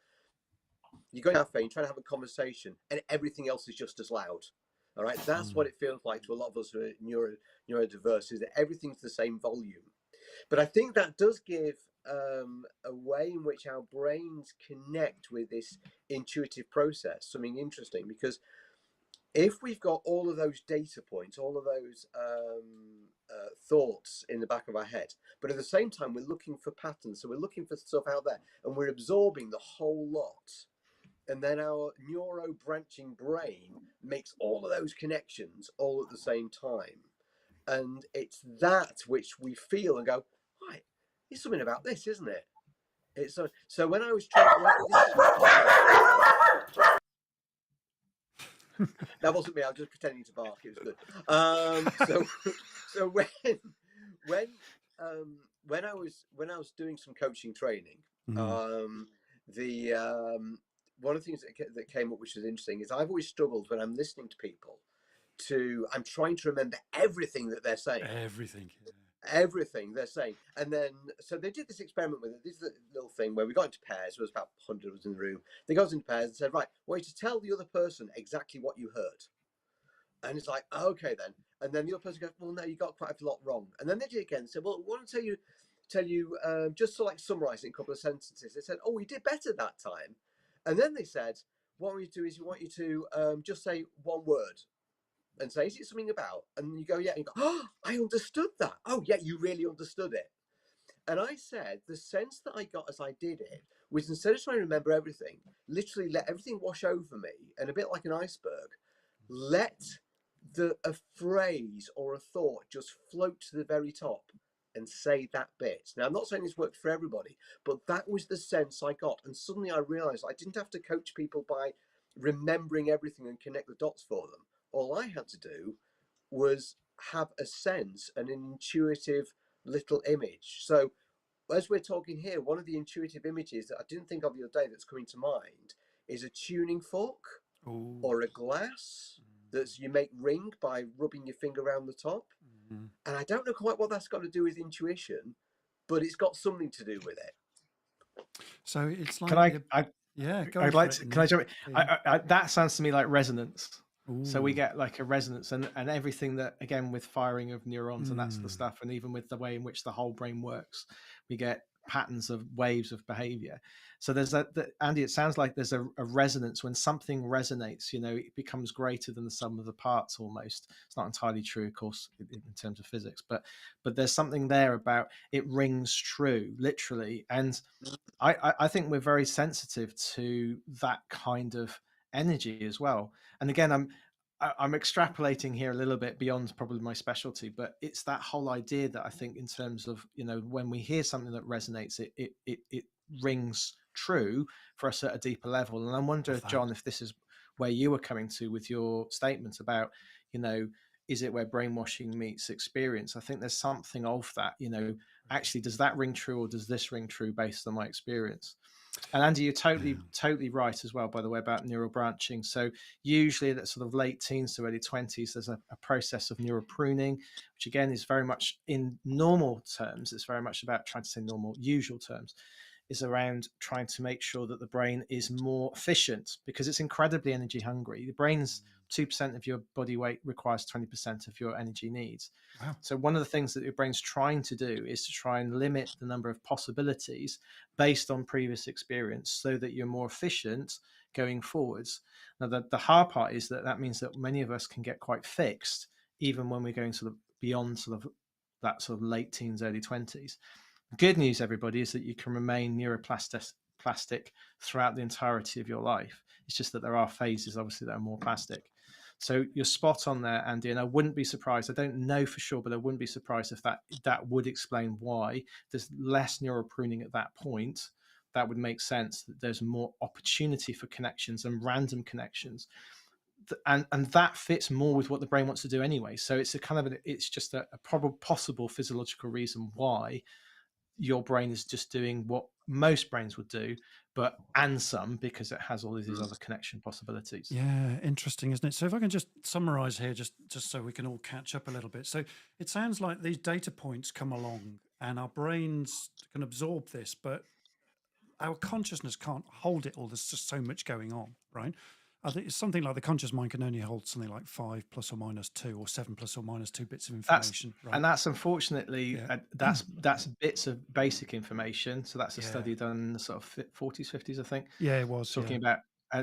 Speaker 4: You go to a cafe and try to have a conversation and everything else is just as loud. All right. That's what it feels like to a lot of us who are neurodiverse, is that everything's the same volume. But I think that does give a way in which our brains connect with this intuitive process, something interesting, because if we've got all of those data points, all of those thoughts in the back of our head, but at the same time, we're looking for patterns. So we're looking for stuff out there and we're absorbing the whole lot. And then our neuro-branching brain makes all of those connections all at the same time. And it's that which we feel and go, right, there's something about this, isn't it? It's so when I was trying that wasn't me. I was just pretending to bark. It was good. So when I was doing some coaching training, one of the things that came up, which was interesting, is I've always struggled when I'm listening to people. I'm trying to remember everything that they're saying. Everything they're saying. And then, so they did this experiment with it. This is a little thing where we got into pairs. There was about 100 of us in the room. They got into pairs and said, right, I want you to tell the other person exactly what you heard. And it's like, okay, then. And then the other person goes, well, no, you got quite a lot wrong. And then they did it again and said, well, I want to tell you just to like summarize it in a couple of sentences. They said, oh, we did better that time. And then they said, what we do is we want you to just say one word. And say, is it something about? And you go, yeah. And you go, oh, I understood that. Oh, yeah, you really understood it. And I said, the sense that I got as I did it was, instead of trying to remember everything, literally let everything wash over me, and a bit like an iceberg, let a phrase or a thought just float to the very top and say that bit. Now, I'm not saying this worked for everybody, but that was the sense I got. And suddenly I realized I didn't have to coach people by remembering everything and connect the dots for them. All I had to do was have a sense, an intuitive little image. So as we're talking here, one of the intuitive images that I didn't think of the other day that's coming to mind is a tuning fork or a glass that you make ring by rubbing your finger around the top. And I don't know quite what that's got to do with intuition, but it's got something to do with it.
Speaker 1: So it's like,
Speaker 3: can I jump in? That sounds to me like resonance. So we get like a resonance, and everything that, again, with firing of neurons and that's the stuff, and even with the way in which the whole brain works, we get patterns of waves of behavior. So there's Andy, it sounds like there's a resonance. When something resonates, it becomes greater than the sum of the parts almost. It's not entirely true, of course, in terms of physics, but there's something there about it rings true, literally. And I think we're very sensitive to that kind of energy as well. And again, I'm extrapolating here a little bit beyond probably my specialty, but it's that whole idea that I think, in terms of, when we hear something that resonates, it rings true for us at a deeper level. And I wonder, John, if this is where you were coming to with your statement about, is it where brainwashing meets experience? I think there's something of that, actually, does that ring true, or does this ring true based on my experience? And Andy, you're totally right as well, by the way, about neural branching. So usually that sort of late teens to early 20s, there's a process of neural pruning, which again is very much, in normal terms, it's very much about, trying to say normal, usual terms, is around trying to make sure that the brain is more efficient, because it's incredibly energy hungry. The brain's 2% of your body weight requires 20% of your energy needs.
Speaker 1: Wow.
Speaker 3: So one of the things that your brain's trying to do is to try and limit the number of possibilities based on previous experience, so that you're more efficient going forwards. Now, the hard part is that means that many of us can get quite fixed, even when we're going sort of beyond sort of that sort of late teens, early 20s. Good news, everybody, is that you can remain neuroplastic throughout the entirety of your life. It's just that there are phases, obviously, that are more plastic. So you're spot on there, Andy, and I wouldn't be surprised. I don't know for sure, but I wouldn't be surprised if that would explain why there's less neural pruning at that point. That would make sense, that there's more opportunity for connections and random connections. And that fits more with what the brain wants to do anyway. So it's it's just a probable possible physiological reason why your brain is just doing what most brains would do, and some, because it has all of these other connection possibilities.
Speaker 1: Yeah, interesting, isn't it? So if I can just summarize here, just so we can all catch up a little bit. So it sounds like these data points come along and our brains can absorb this, but our consciousness can't hold it all. There's just so much going on, right? I think it's something like the conscious mind can only hold something like 5 plus or minus 2 or 7 plus or minus 2 bits of information.
Speaker 3: And that's unfortunately, that's bits of basic information. So that's a study done in the sort of 40s, 50s, I think.
Speaker 1: Yeah, it was.
Speaker 3: Talking about,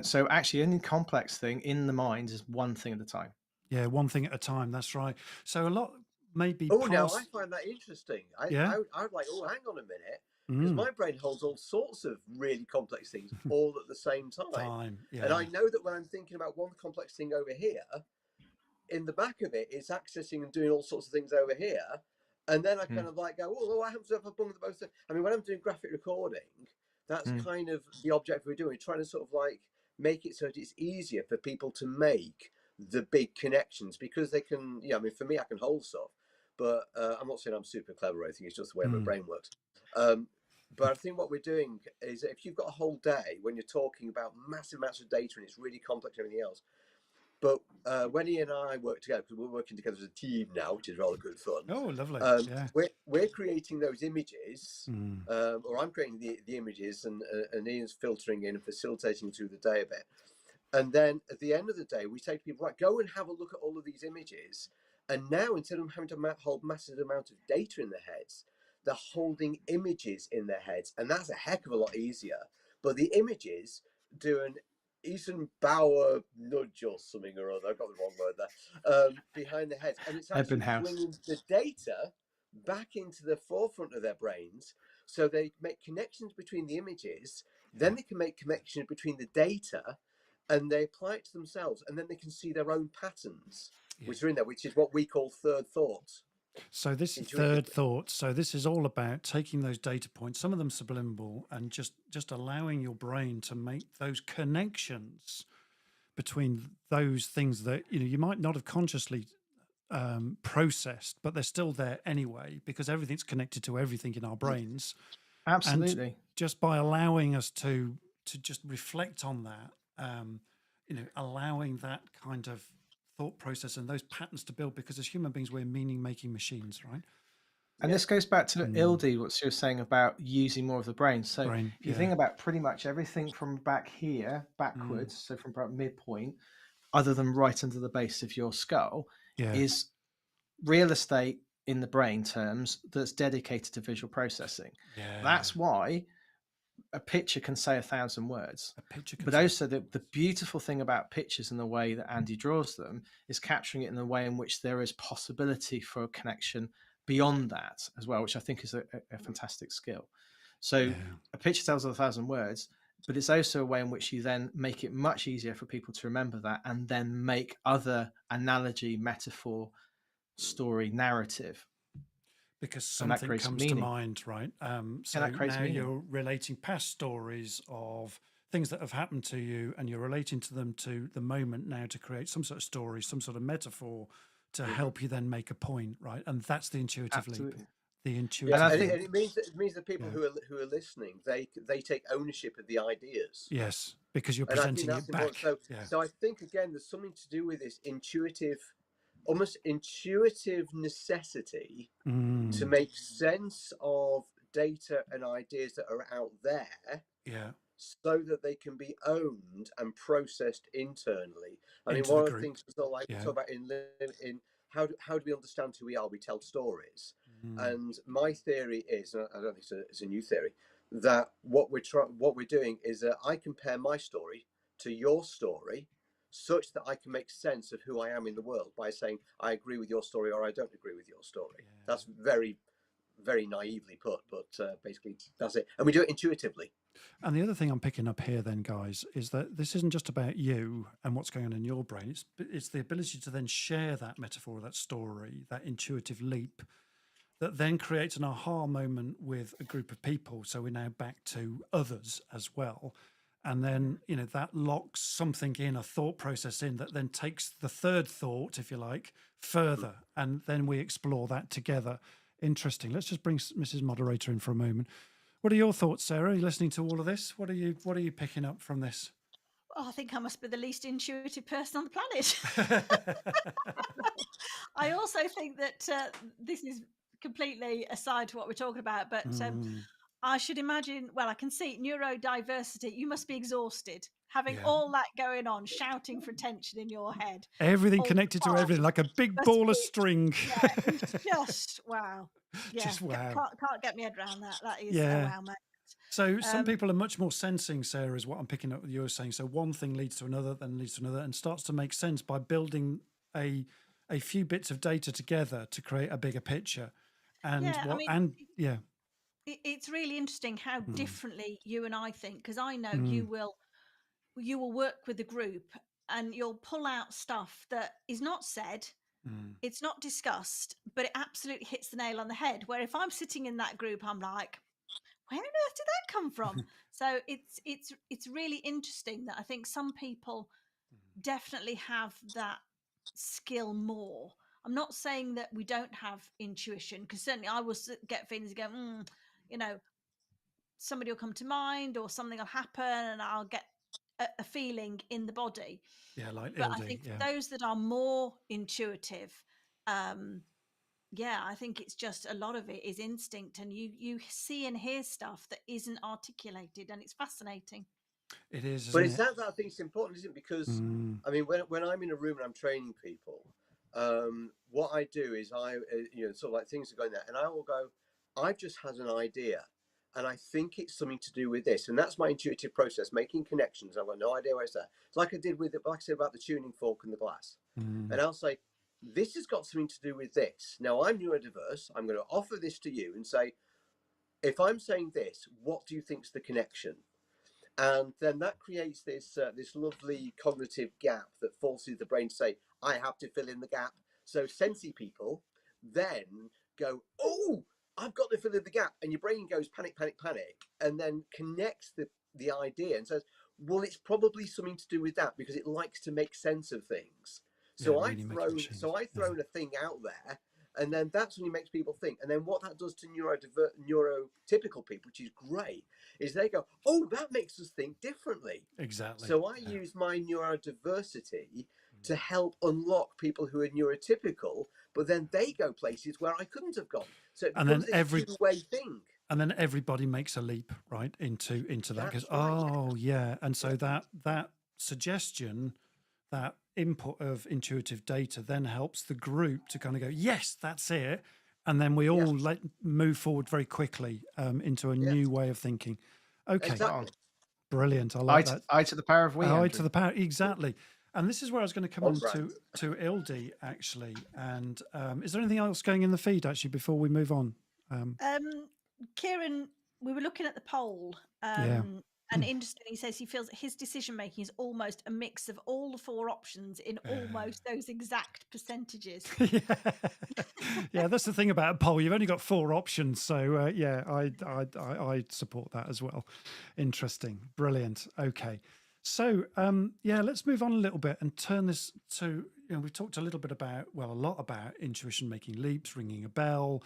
Speaker 3: so actually any complex thing in the mind is one thing at a time.
Speaker 1: Yeah, one thing at a time. That's right. So a lot maybe.
Speaker 4: Oh, now I find that interesting. I would like, hang on a minute. Because my brain holds all sorts of really complex things all at the same time. And I know that when I'm thinking about one complex thing over here, in the back of it, it's accessing and doing all sorts of things over here. And then I kind of like go, oh, what happens if I bung both? I mean, when I'm doing graphic recording, that's kind of the object we're doing. We're trying to sort of like make it so that it's easier for people to make the big connections, because they can, I mean, for me, I can hold stuff, but I'm not saying I'm super clever or anything. It's just the way my brain works. But I think what we're doing is that if you've got a whole day when you're talking about massive amounts of data and it's really complex and everything else, but when Iain and I work together, because we're working together as a team now, which is rather good fun.
Speaker 1: Oh, lovely.
Speaker 4: We're creating those images, or I'm creating the images, and Iain's filtering in and facilitating through the day a bit. And then at the end of the day, we say to people, right, go and have a look at all of these images. And now, instead of having to hold massive amount of data in their heads, they're holding images in their heads. And that's a heck of a lot easier. But the images do an Eisenhower nudge or something or other. I've got the wrong word there. Behind their heads. And it's actually bringing the data back into the forefront of their brains. So they make connections between the images. Then they can make connections between the data. And they apply it to themselves, and then they can see their own patterns, which are in there, which is what we call third thoughts.
Speaker 1: So this is third thoughts. So this is all about taking those data points, some of them subliminal, and just allowing your brain to make those connections between those things that you might not have consciously processed, but they're still there anyway, because everything's connected to everything in our brains.
Speaker 3: Absolutely.
Speaker 1: And just by allowing us to just reflect on that. Allowing that kind of thought process and those patterns to build, because as human beings, we're meaning-making machines, right?
Speaker 3: And this goes back to Ildi, what she was saying about using more of the brain. So if you think about pretty much everything from back here, backwards, so from about midpoint, other than right under the base of your skull, is real estate in the brain terms that's dedicated to visual processing. That's why a picture can say 1,000 words. But also the beautiful thing about pictures and the way that Andy draws them is capturing it in a way in which there is possibility for a connection beyond that as well, which I think is a fantastic skill. So a picture tells 1,000 words, but it's also a way in which you then make it much easier for people to remember that, and then make other analogy, metaphor, story, narrative.
Speaker 1: Because something comes to mind, right? So now you're relating past stories of things that have happened to you, and you're relating to them to the moment now to create some sort of story, some sort of metaphor to help you then make a point, right? And that's the intuitive leap. The intuitive.
Speaker 4: And it means that people who are listening, they take ownership of the ideas.
Speaker 1: Yes, because you're presenting it back.
Speaker 4: So I think again, there's something to do with this almost intuitive necessity to make sense of data and ideas that are out there, so that they can be owned and processed internally. I mean, one of the things we talk about in how do we understand who we are? We tell stories. And my theory is, and I don't think it's a new theory, that what we're doing is that I compare my story to your story, such that I can make sense of who I am in the world by saying I agree with your story or I don't agree with your story. That's very, very naively put, but basically that's it. And we do it intuitively.
Speaker 1: And the other thing I'm picking up here then, guys, is that this isn't just about you and what's going on in your brain. It's the ability to then share that metaphor, that story, that intuitive leap that then creates an aha moment with a group of people. So we're now back to others as well. And then, that locks something in, a thought process in that then takes the third thought, if you like, further. And then we explore that together. Interesting. Let's just bring Mrs. Moderator in for a moment. What are your thoughts, Sarah? Are you listening to all of this? What are you picking up from this?
Speaker 2: Well, I think I must be the least intuitive person on the planet. I also think that this is completely aside to what we're talking about, but I should imagine, well, I can see neurodiversity. You must be exhausted having all that going on, shouting for attention in your head.
Speaker 1: Everything connected to everything, like a big ball of string.
Speaker 2: Yeah, it's just wow. Yeah,
Speaker 1: just wow.
Speaker 2: Can't get my head around that. That is a wow moment.
Speaker 1: So some people are much more sensing, Sarah, is what I'm picking up what you're saying. So one thing leads to another, then leads to another, and starts to make sense by building a few bits of data together to create a bigger picture. And
Speaker 2: it's really interesting how differently you and I think, because I know you will work with the group and you'll pull out stuff that is not said, it's not discussed, but it absolutely hits the nail on the head. Where if I'm sitting in that group, I'm like, where on earth did that come from? So it's really interesting that I think some people definitely have that skill more. I'm not saying that we don't have intuition, because certainly I will get feelings and go, somebody will come to mind or something will happen and I'll get a feeling in the body.
Speaker 1: Yeah, like
Speaker 2: but
Speaker 1: Ildi,
Speaker 2: I think for those that are more intuitive, I think it's just a lot of it is instinct, and you see and hear stuff that isn't articulated, and it's fascinating.
Speaker 1: It is,
Speaker 4: but it's that I think it's important, isn't it? Because I mean, when I'm in a room and I'm training people, what I do is I sort of like things are going there, and I will go, I've just had an idea, and I think it's something to do with this, and that's my intuitive process, making connections. I've got no idea where it's at. It's like I did with, like I said about the tuning fork and the glass, and I'll say, this has got something to do with this. Now I'm neurodiverse. I'm going to offer this to you and say, if I'm saying this, what do you think's the connection? And then that creates this lovely cognitive gap that forces the brain to say, I have to fill in the gap. So sensey people then go, oh, I've got to fill in the gap. And your brain goes panic, panic, panic, and then connects the idea and says, well, it's probably something to do with that because it likes to make sense of things. So I've thrown a thing out there, and then that's when it makes people think. And then what that does to neurotypical people, which is great, is they go, oh, that makes us think differently.
Speaker 1: Exactly.
Speaker 4: So I use my neurodiversity to help unlock people who are neurotypical, but then they go places where I couldn't have gone. So it becomes this two-way thing.
Speaker 1: And then everybody makes a leap, right, into that. Because and so that suggestion, that input of intuitive data then helps the group to kind of go, yes, that's it. And then we all move forward very quickly into a new way of thinking. Okay.
Speaker 4: Exactly.
Speaker 1: Brilliant. I like that.
Speaker 3: I to the power of we.
Speaker 1: I to the power. Exactly. And this is where I was going to come on to Ildi, actually. And is there anything else going in the feed, actually, before we move on?
Speaker 2: Kieran, we were looking at the poll. And interestingly, he says he feels that his decision making is almost a mix of all the four options in almost those exact percentages.
Speaker 1: Yeah, that's the thing about a poll. You've only got four options, so I support that as well. Interesting, brilliant. Okay, so let's move on a little bit and turn this to we've talked a lot about intuition, making leaps, ringing a bell.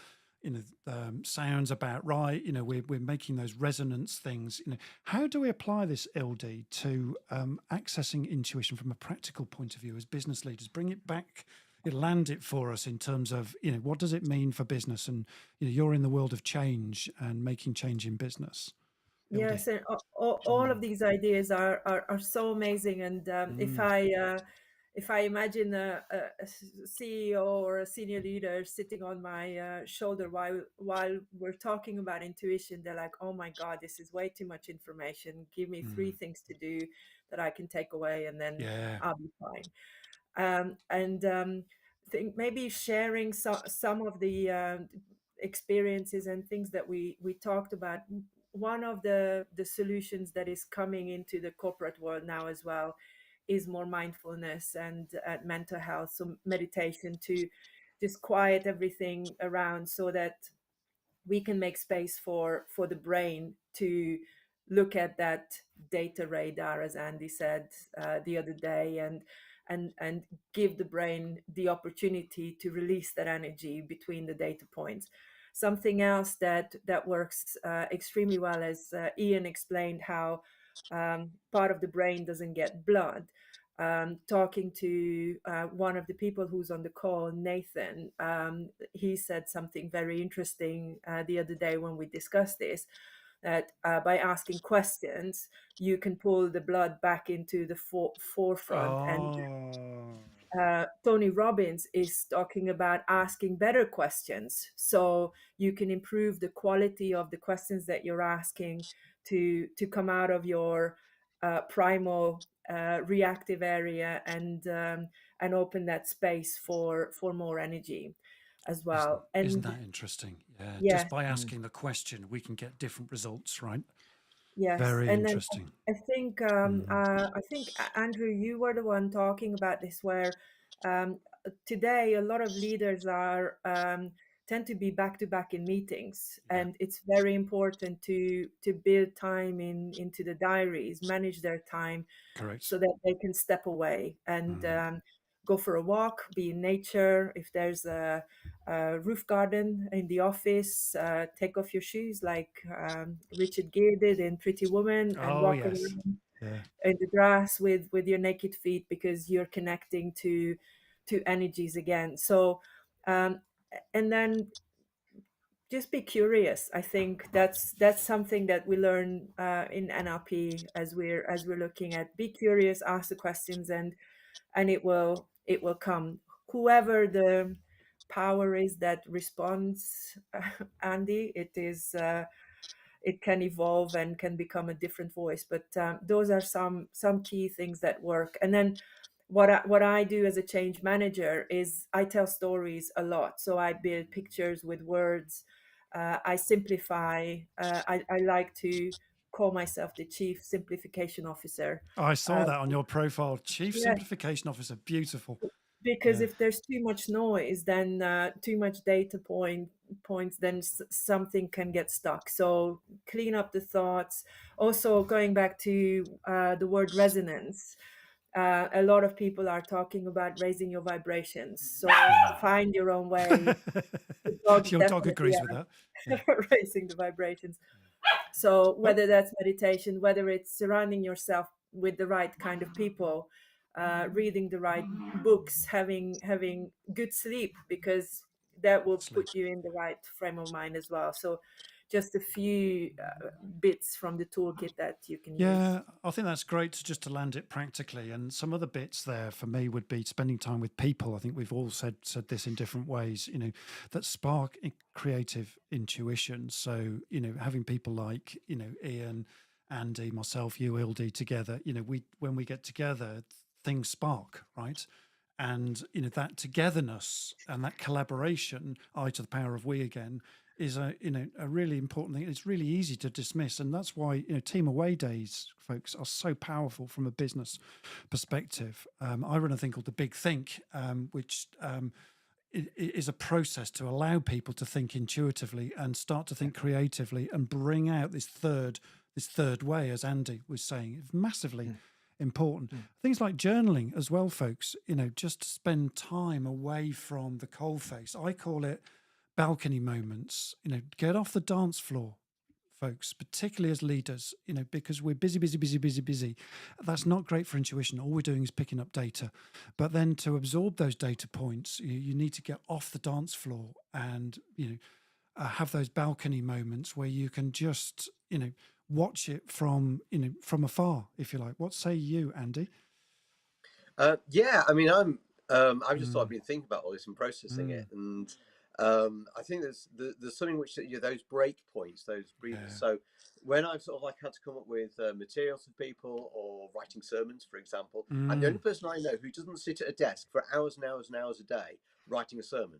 Speaker 1: Sounds about right. We're making those resonance things. How do we apply this, Ildi, to accessing intuition from a practical point of view as business leaders? Bring it back, land it for us in terms of, what does it mean for business? And, you're in the world of change and making change in business. Ildi.
Speaker 6: Yes, and all of these ideas are so amazing. And if I imagine a CEO or a senior leader sitting on my shoulder while we're talking about intuition, they're like, "Oh my God, this is way too much information. Give me 3 things to do that I can take away, and then I'll be fine." Think maybe sharing some of the experiences and things that we talked about. One of the solutions that is coming into the corporate world now as well is more mindfulness and mental health. So meditation to just quiet everything around so that we can make space for the brain to look at that data radar, as Andy said the other day, and give the brain the opportunity to release that energy between the data points. Something else that works extremely well, as Iain explained, how part of the brain doesn't get blood. Talking to one of the people who's on the call, Nathan, he said something very interesting the other day when we discussed this, that by asking questions, you can pull the blood back into the forefront. And Tony Robbins is talking about asking better questions, so you can improve the quality of the questions that you're asking to come out of your primal reactive area and open that space for more energy as well.
Speaker 1: Isn't that interesting? Yeah. Just by asking the question, we can get different results, right?
Speaker 6: Yes.
Speaker 1: Very
Speaker 6: and
Speaker 1: interesting.
Speaker 6: Then I think Andrew, you were the one talking about this, where today a lot of leaders are tend to be back to back in meetings, and it's very important to build time into the diaries, manage their time.
Speaker 1: Correct.
Speaker 6: So that they can step away and go for a walk, be in nature. If there's a roof garden in the office, take off your shoes like Richard Gere did in Pretty Woman, and walk around in the grass with your naked feet, because you're connecting to energies again. So and then just be curious. I think that's something that we learn in NLP as we're looking at. Be curious, ask the questions, and it will come. Whoever the power is that responds, Andy, it can evolve and can become a different voice. But those are some key things that work. And then what I do as a change manager is I tell stories a lot. So I build pictures with words. I simplify. I like to call myself the Chief Simplification Officer.
Speaker 1: I saw that on your profile, Chief Simplification Officer. Beautiful.
Speaker 6: Because if there's too much noise, then too much data points, then something can get stuck. So clean up the thoughts. Also, going back to the word resonance, a lot of people are talking about raising your vibrations. So find your own way.
Speaker 1: Your dog agrees with that.
Speaker 6: Raising the vibrations. So whether that's meditation, whether it's surrounding yourself with the right kind of people, reading the right books, having good sleep, because that will put you in the right frame of mind as well. So just a few bits from the toolkit that you can use.
Speaker 1: Yeah, I think that's great to land it practically. And some other bits there for me would be spending time with people. I think we've all said this in different ways, that spark creative intuition. So, having people like, Iain, Andy, myself, you, Ildi together, when we get together, things spark, right? And, that togetherness and that collaboration, I to the power of we again, is a really important thing. It's really easy to dismiss, and that's why team away days, folks, are so powerful from a business perspective. I run a thing called the Big Think, which is a process to allow people to think intuitively and start to think creatively and bring out this third way, as Andy was saying. It's massively important. Things like journaling as well, folks. Just to spend time away from the coalface. I call it balcony moments. Get off the dance floor folks, particularly as leaders, because we're busy. That's not great for intuition. All we're doing is picking up data. But then to absorb those data points, you need to get off the dance floor and, have those balcony moments where you can just, watch it from afar, if you like. What say you, Andy?
Speaker 4: Yeah, I mean, I've just been thinking about all this and processing it, and I think there's something which those break points, those breathers.
Speaker 1: Yeah.
Speaker 4: So when I've sort of like had to come up with materials for people or writing sermons, for example, I'm the only person I know who doesn't sit at a desk for hours and hours and hours a day writing a sermon.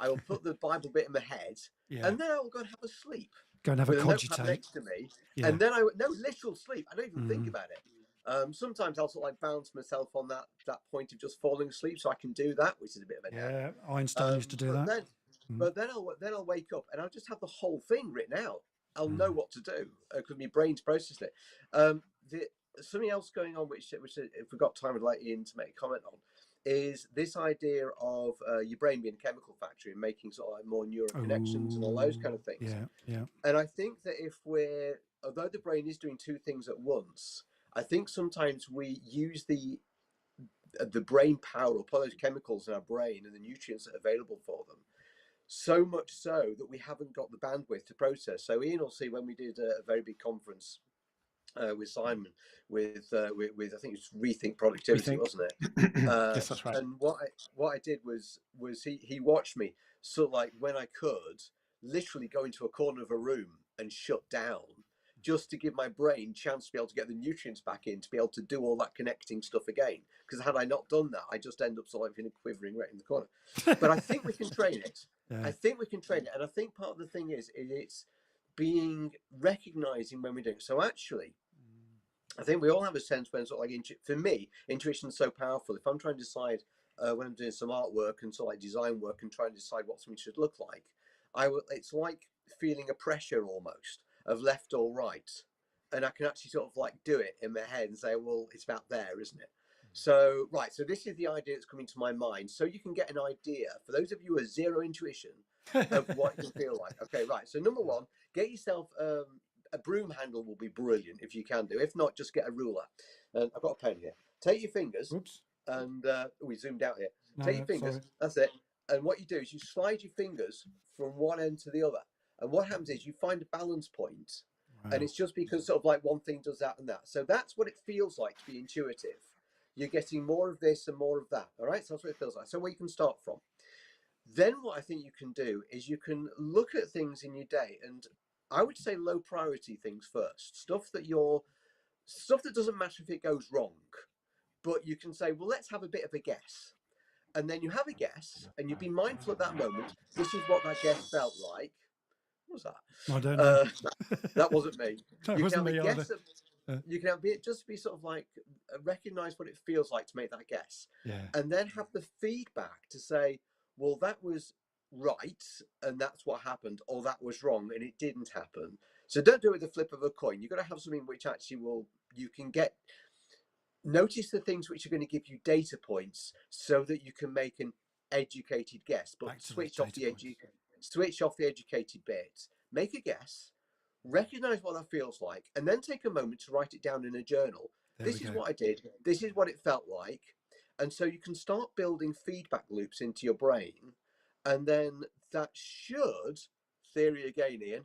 Speaker 4: I will put the Bible bit in my head, and then I will go and have a sleep.
Speaker 1: Go and have
Speaker 4: with
Speaker 1: a
Speaker 4: notepad
Speaker 1: cogitate
Speaker 4: next to me, and then literal sleep. I don't even think about it. Sometimes I'll sort of like bounce myself on that point of just falling asleep, so I can do that, which is a bit of a nap.
Speaker 1: Yeah, Einstein used to do that.
Speaker 4: But then I'll wake up and I'll just have the whole thing written out. I'll know what to do because my brain's processed it. Something else going on, which if we've got time, I'd like Iain to make a comment on, is this idea of your brain being a chemical factory and making sort of like more neural connections and all those kind of things.
Speaker 1: Yeah.
Speaker 4: And I think that although the brain is doing two things at once, I think sometimes we use the brain power or those chemicals in our brain and the nutrients that are available for them, so much so that we haven't got the bandwidth to process. So Iain will see when we did a very big conference with Simon with I think it was Rethink Productivity, wasn't it?
Speaker 3: Yes, that's right.
Speaker 4: And what I did was he watched me sort of like when I could literally go into a corner of a room and shut down, just to give my brain a chance to be able to get the nutrients back in, to be able to do all that connecting stuff again. Because had I not done that, I just end up sort of like quivering right in the corner. But I think we can train it. I think we can train it. And I think part of the thing is it's recognizing when we're doing it. So actually, I think we all have a sense when sort of like, for me, intuition is so powerful. If I'm trying to decide when I'm doing some artwork and sort of like design work and trying to decide what something should look like, it's like feeling a pressure almost of left or right, and I can actually sort of like do it in my head and say, well, it's about there, isn't it? So so this is the idea that's coming to my mind, so you can get an idea for those of you who have zero intuition of what it can feel like. Okay, right, so number one, get yourself a broom handle will be brilliant if you can do. If not, just get a ruler. And I've got a pen here. Take your fingers.
Speaker 1: Oops.
Speaker 4: And we zoomed out here. Take your fingers. Sorry. That's it. And what you do is you slide your fingers from one end to the other. And what happens is you find a balance point. Wow. And it's just because sort of like one thing does that and that. So that's what it feels like to be intuitive. You're getting more of this and more of that. All right. So that's what it feels like. So where you can start from. Then what I think you can do is you can look at things in your day, and I would say low priority things first. Stuff that doesn't matter if it goes wrong, but you can say, well, let's have a bit of a guess. And then you have a guess, and you've been mindful at that moment. This is what that guess felt like. What was that?
Speaker 1: I don't know.
Speaker 4: That wasn't me.
Speaker 1: That wasn't me either.
Speaker 4: You can just be sort of like recognize what it feels like to make that guess.
Speaker 1: Yeah.
Speaker 4: And then have the feedback to say, well, that was right, and that's what happened, or that was wrong, and it didn't happen. So don't do it with the flip of a coin. You've got to have something which actually you can get. Notice the things which are going to give you data points so that you can make an educated guess, but switch off the educated bit. Make a guess, recognize what that feels like, and then take a moment to write it down in a journal. This is what I did. This is what it felt like. And so you can start building feedback loops into your brain, and then that should, theory again, Iain,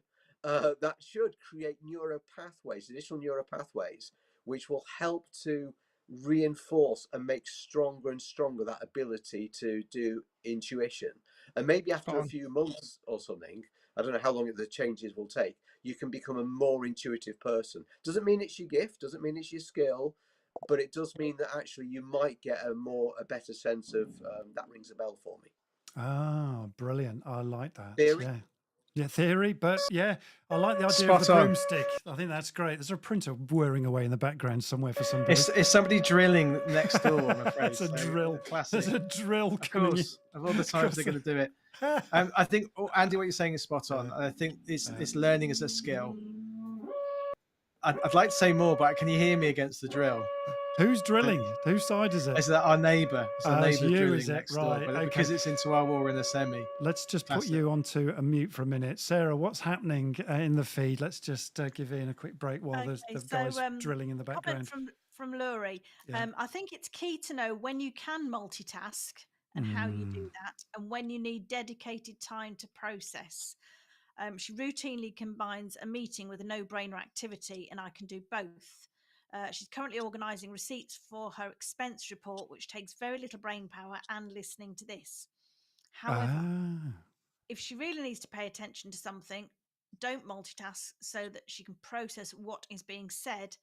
Speaker 4: that should create additional neuropathways, which will help to reinforce and make stronger and stronger that ability to do intuition. And maybe after a few months or something, I don't know how long the changes will take, you can become a more intuitive person. Doesn't mean it's your gift, doesn't mean it's your skill, but it does mean that actually you might get a better sense of that rings a bell for me.
Speaker 1: Ah, brilliant. I like that.
Speaker 4: Theory?
Speaker 1: Yeah, theory, but yeah, I like the idea of the broomstick. I think that's great. There's a printer whirring away in the background somewhere for somebody.
Speaker 3: It's somebody drilling next door, I'm afraid.
Speaker 1: It's a drill.
Speaker 3: Classic.
Speaker 1: There's a drill coming in.
Speaker 3: Of all the times they're going to do it. I think, Andy, what you're saying is spot on. I think it's learning as a skill. I'd like to say more, but can you hear me against the drill?
Speaker 1: Who's drilling? Whose side is it?
Speaker 3: It's our neighbour. It's our
Speaker 1: It's
Speaker 3: neighbour
Speaker 1: you,
Speaker 3: drilling
Speaker 1: is it?
Speaker 3: next
Speaker 1: Right,
Speaker 3: door. But
Speaker 1: okay.
Speaker 3: because it's into our war in a semi.
Speaker 1: Let's just put
Speaker 3: Classic.
Speaker 1: you onto a mute for a minute. Sarah, what's happening in the feed? Let's just give Ian a quick break while the guys drilling in the background.
Speaker 2: From Lurie. I think it's key to know when you can multitask and how you do that, and when you need dedicated time to process. She routinely combines a meeting with a no-brainer activity, and I can do both. She's currently organising receipts for her expense report, which takes very little brain power and listening to this. However, if she really needs to pay attention to something, don't multitask so that she can process what is being said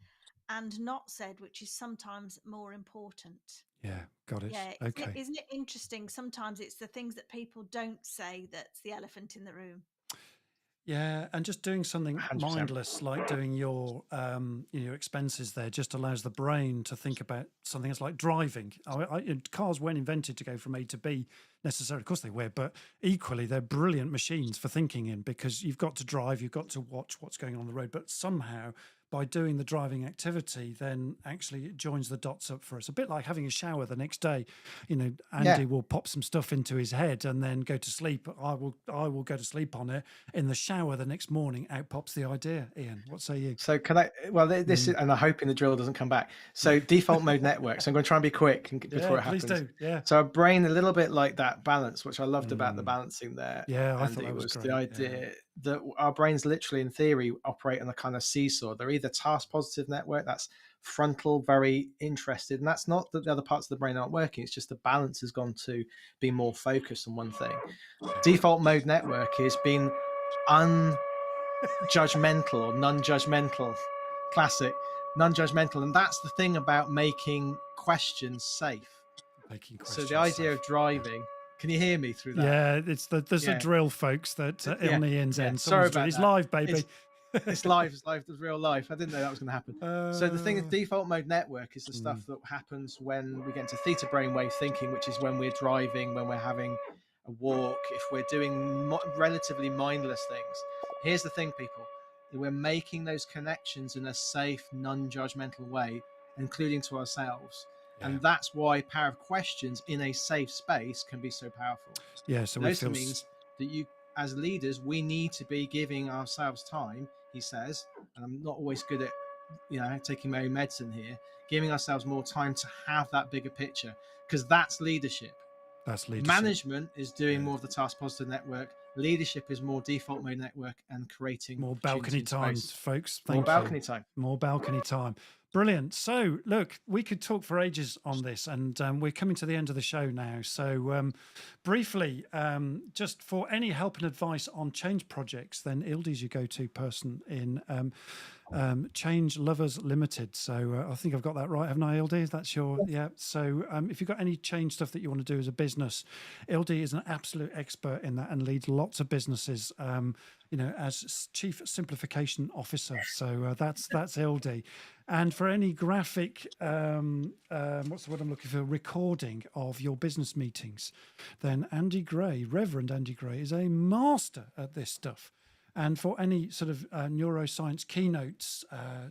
Speaker 2: and not said, which is sometimes more important.
Speaker 1: Yeah, got it.
Speaker 2: Yeah,
Speaker 1: okay.
Speaker 2: Isn't it interesting? Sometimes it's the things that people don't say that's the elephant in the room.
Speaker 1: Yeah, and just doing something
Speaker 3: 100%.
Speaker 1: mindless like doing your expenses there just allows the brain to think about something else like driving. Cars weren't invented to go from A to B necessarily. Of course they were, but equally they're brilliant machines for thinking in, because you've got to drive, you've got to watch what's going on the road, but somehow by doing the driving activity, then actually it joins the dots up for us. A bit like having a shower the next day. Andy will pop some stuff into his head and then go to sleep. I will go to sleep on it. In the shower the next morning, out pops the idea. Ian, what say you?
Speaker 3: So can I? Well, this is, and I'm hoping the drill doesn't come back. So default mode network. So I'm going to try and be quick before it happens.
Speaker 1: Please do. Yeah.
Speaker 3: So our brain a little bit like that balance, which I loved about the balancing there.
Speaker 1: Yeah, I thought that was great.
Speaker 3: The idea that our brains literally, in theory, operate on a kind of seesaw. They're either task positive network, that's frontal, very interested, and that's not that the other parts of the brain aren't working. It's just the balance has gone to be more focused on one thing. Default mode network is being unjudgmental or non-judgmental. Classic, non-judgmental, and that's the thing about making questions safe. So the idea of driving. Can you hear me through that?
Speaker 1: Yeah, there's a drill, folks, that on Ian's end.
Speaker 3: Sorry about
Speaker 1: It's
Speaker 3: that.
Speaker 1: live, baby.
Speaker 3: It's live. It's real life. I didn't know that was going to happen. So the thing is, default mode network is the stuff that happens when we get into theta brainwave thinking, which is when we're driving, when we're having a walk, if we're doing relatively mindless things. Here's the thing, people. We're making those connections in a safe, non-judgmental way, including to ourselves. Yeah. And that's why power of questions in a safe space can be so powerful.
Speaker 1: Yeah, so
Speaker 3: it also means that you, as leaders, we need to be giving ourselves time, he says, and I'm not always good at, taking my own medicine here, giving ourselves more time to have that bigger picture, because that's leadership.
Speaker 1: That's leadership.
Speaker 3: Management is doing more of the task positive network. Leadership is more default mode network and creating
Speaker 1: more balcony times, folks.
Speaker 3: More balcony time.
Speaker 1: More balcony time. Brilliant. So, look, we could talk for ages on this, and we're coming to the end of the show now. So, briefly, just for any help and advice on change projects, then Ildi's your go-to person in Change Lovers Limited. So, I think I've got that right, haven't I, Ildi? That's your So, if you've got any change stuff that you want to do as a business, Ildi is an absolute expert in that and leads lots of businesses. As Chief Simplification Officer. So that's Ildi. And for any graphic, what's the word I'm looking for, recording of your business meetings, then Andy Gray, Reverend Andy Gray, is a master at this stuff. And for any sort of neuroscience keynotes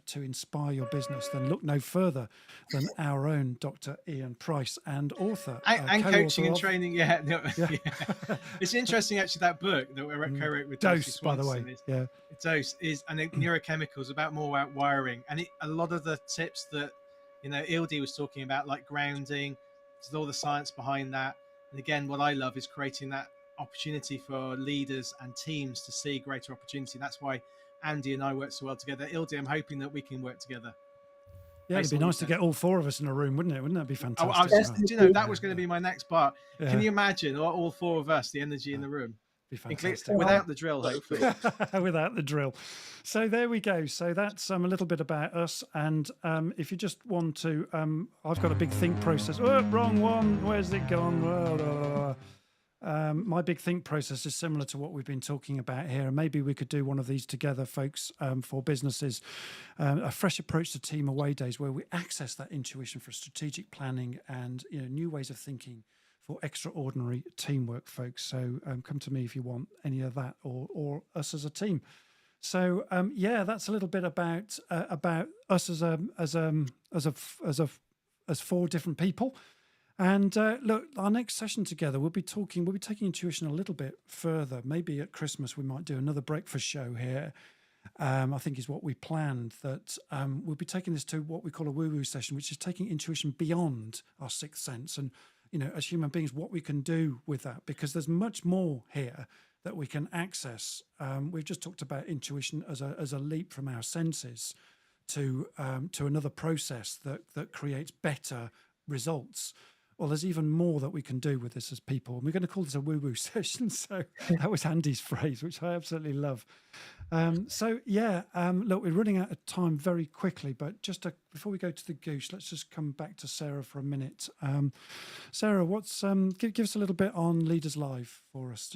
Speaker 1: to inspire your business, then look no further than our own Dr. Iain Price, and author.
Speaker 3: And coaching and training, It's interesting, actually, that book that we co-wrote with
Speaker 1: Dose, by the way.
Speaker 3: Dose is, and neurochemicals, about more about wiring. And a lot of the tips that, Ildi was talking about, like grounding, there's all the science behind that. And again, what I love is creating that opportunity for leaders and teams to see greater opportunity. That's why Andy and I work so well together. Ildi, I'm hoping that we can work together.
Speaker 1: Yeah, it'd be nice to get all four of us in a room, wouldn't it? Wouldn't that be fantastic?
Speaker 3: That was going to be my next part. Yeah. Can you imagine all four of us, the energy in the room?
Speaker 1: Be fantastic.
Speaker 3: Without the drill, hopefully.
Speaker 1: Without the drill. So there we go. So that's a little bit about us. And if you just want to, I've got a big think process. Oh, wrong one. Where's it gone? My big think process is similar to what we've been talking about here, and maybe we could do one of these together, folks, for businesses, a fresh approach to team away days where we access that intuition for strategic planning and new ways of thinking for extraordinary teamwork, folks. So come to me if you want any of that, or us as a team. So that's a little bit about us as a as 4 different people. And look, our next session together, we'll be taking intuition a little bit further. Maybe at Christmas we might do another breakfast show here. I think is what we planned, that we'll be taking this to what we call a woo-woo session, which is taking intuition beyond our 6th sense. And, you know, as human beings, what we can do with that, because there's much more here that we can access. We've just talked about intuition as a leap from our senses to another process that creates better results. Well, there's even more that we can do with this as people. And we're going to call this a woo-woo session. So that was Andy's phrase, which I absolutely love. Look, we're running out of time very quickly, but before we go to the goose, let's just come back to Sarah for a minute. Sarah, what's give us a little bit on Leaders Live for us?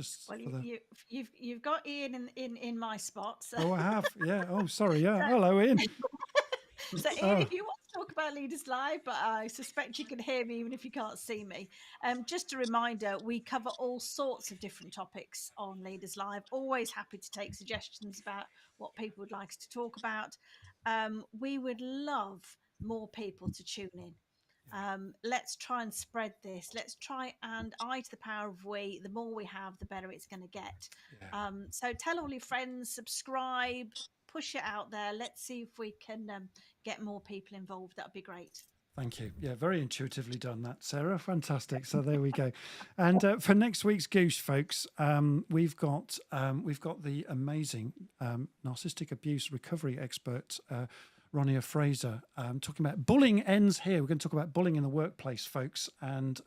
Speaker 2: You've got Iain in my spot. So.
Speaker 1: Oh, I have. Yeah. Oh, sorry. Yeah. Hello, Iain.
Speaker 2: So, Iain, if you want to talk about Leaders Live, but I suspect you can hear me even if you can't see me. Just a reminder, we cover all sorts of different topics on Leaders Live. Always happy to take suggestions about what people would like us to talk about. We would love more people to tune in. Let's try and spread this. Let's try and I to the power of we. The more we have, the better it's going to get. Yeah. So tell all your friends, subscribe, push it out there. Let's see if we can get more people involved. That would be great.
Speaker 1: Thank you. Yeah, very intuitively done that, Sarah. Fantastic. So there we go. And for next week's goose, folks, we've got the amazing narcissistic abuse recovery expert, Ronia Fraser, talking about bullying ends here. We're going to talk about bullying in the workplace, folks. And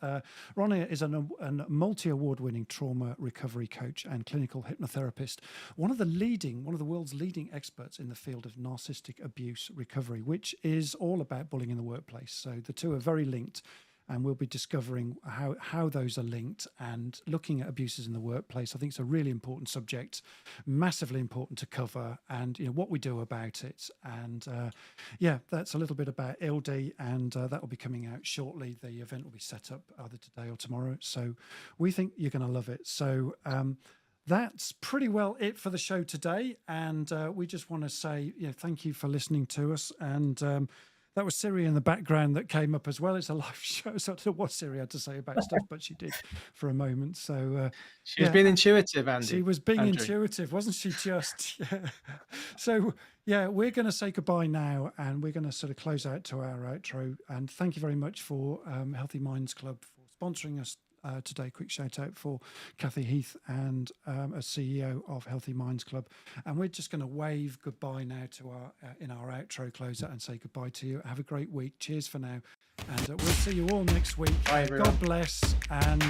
Speaker 1: Ronia is a multi-award-winning trauma recovery coach and clinical hypnotherapist, one of the world's leading experts in the field of narcissistic abuse recovery, which is all about bullying in the workplace. So the two are very linked. And we'll be discovering how those are linked and looking at abuses in the workplace. I think it's a really important subject, massively important to cover, and what we do about it. And that's a little bit about Ildi, and that will be coming out shortly. The event will be set up either today or tomorrow. So we think you're going to love it. So that's pretty well it for the show today. And we just want to say thank you for listening to us. And that was Siri in the background that came up as well. It's a live show, so I don't know what Siri had to say about stuff, but she did for a moment. So
Speaker 3: she was being intuitive, Andy.
Speaker 1: She was being intuitive, wasn't she? Just yeah. So we're going to say goodbye now, and we're going to sort of close out to our outro. And thank you very much for Healthy Minds Club for sponsoring us today. Quick shout out for Kathy Heath and as CEO of Healthy Minds Club. And we're just going to wave goodbye now to our outro closer and say goodbye to you. Have a great week. Cheers for now. And we'll see you all next week.
Speaker 3: Bye,
Speaker 1: God bless. And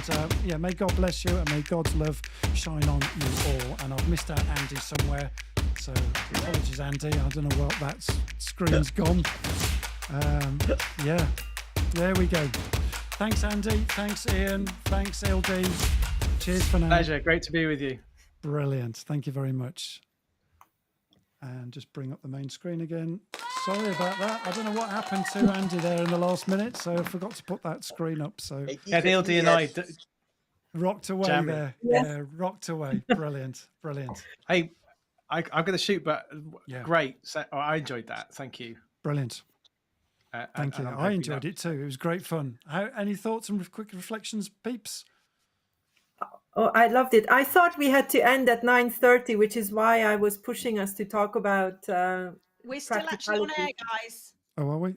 Speaker 1: may God bless you, and may God's love shine on you all. And I've missed out Andy somewhere. So apologies, Andy. I don't know what that screen's gone. There we go. Thanks, Andy. Thanks, Iain. Thanks, Ildi. Cheers for now.
Speaker 3: Pleasure. Great to be with you.
Speaker 1: Brilliant. Thank you very much. And just bring up the main screen again. Sorry about that. I don't know what happened to Andy there in the last minute, so I forgot to put that screen up. So
Speaker 3: Ildi and I
Speaker 1: rocked away
Speaker 3: jamming
Speaker 1: there. Yes. Yeah, rocked away. Brilliant. Brilliant.
Speaker 3: Hey, I'm going to shoot, but great. So, I enjoyed that. Thank you.
Speaker 1: Brilliant. Thank you. I enjoyed it too. It was great fun. Any thoughts and quick reflections, peeps?
Speaker 6: Oh, I loved it. I thought we had to end at 9:30, which is why I was pushing us to talk about
Speaker 2: we're still actually on air, guys.
Speaker 1: Oh, are we?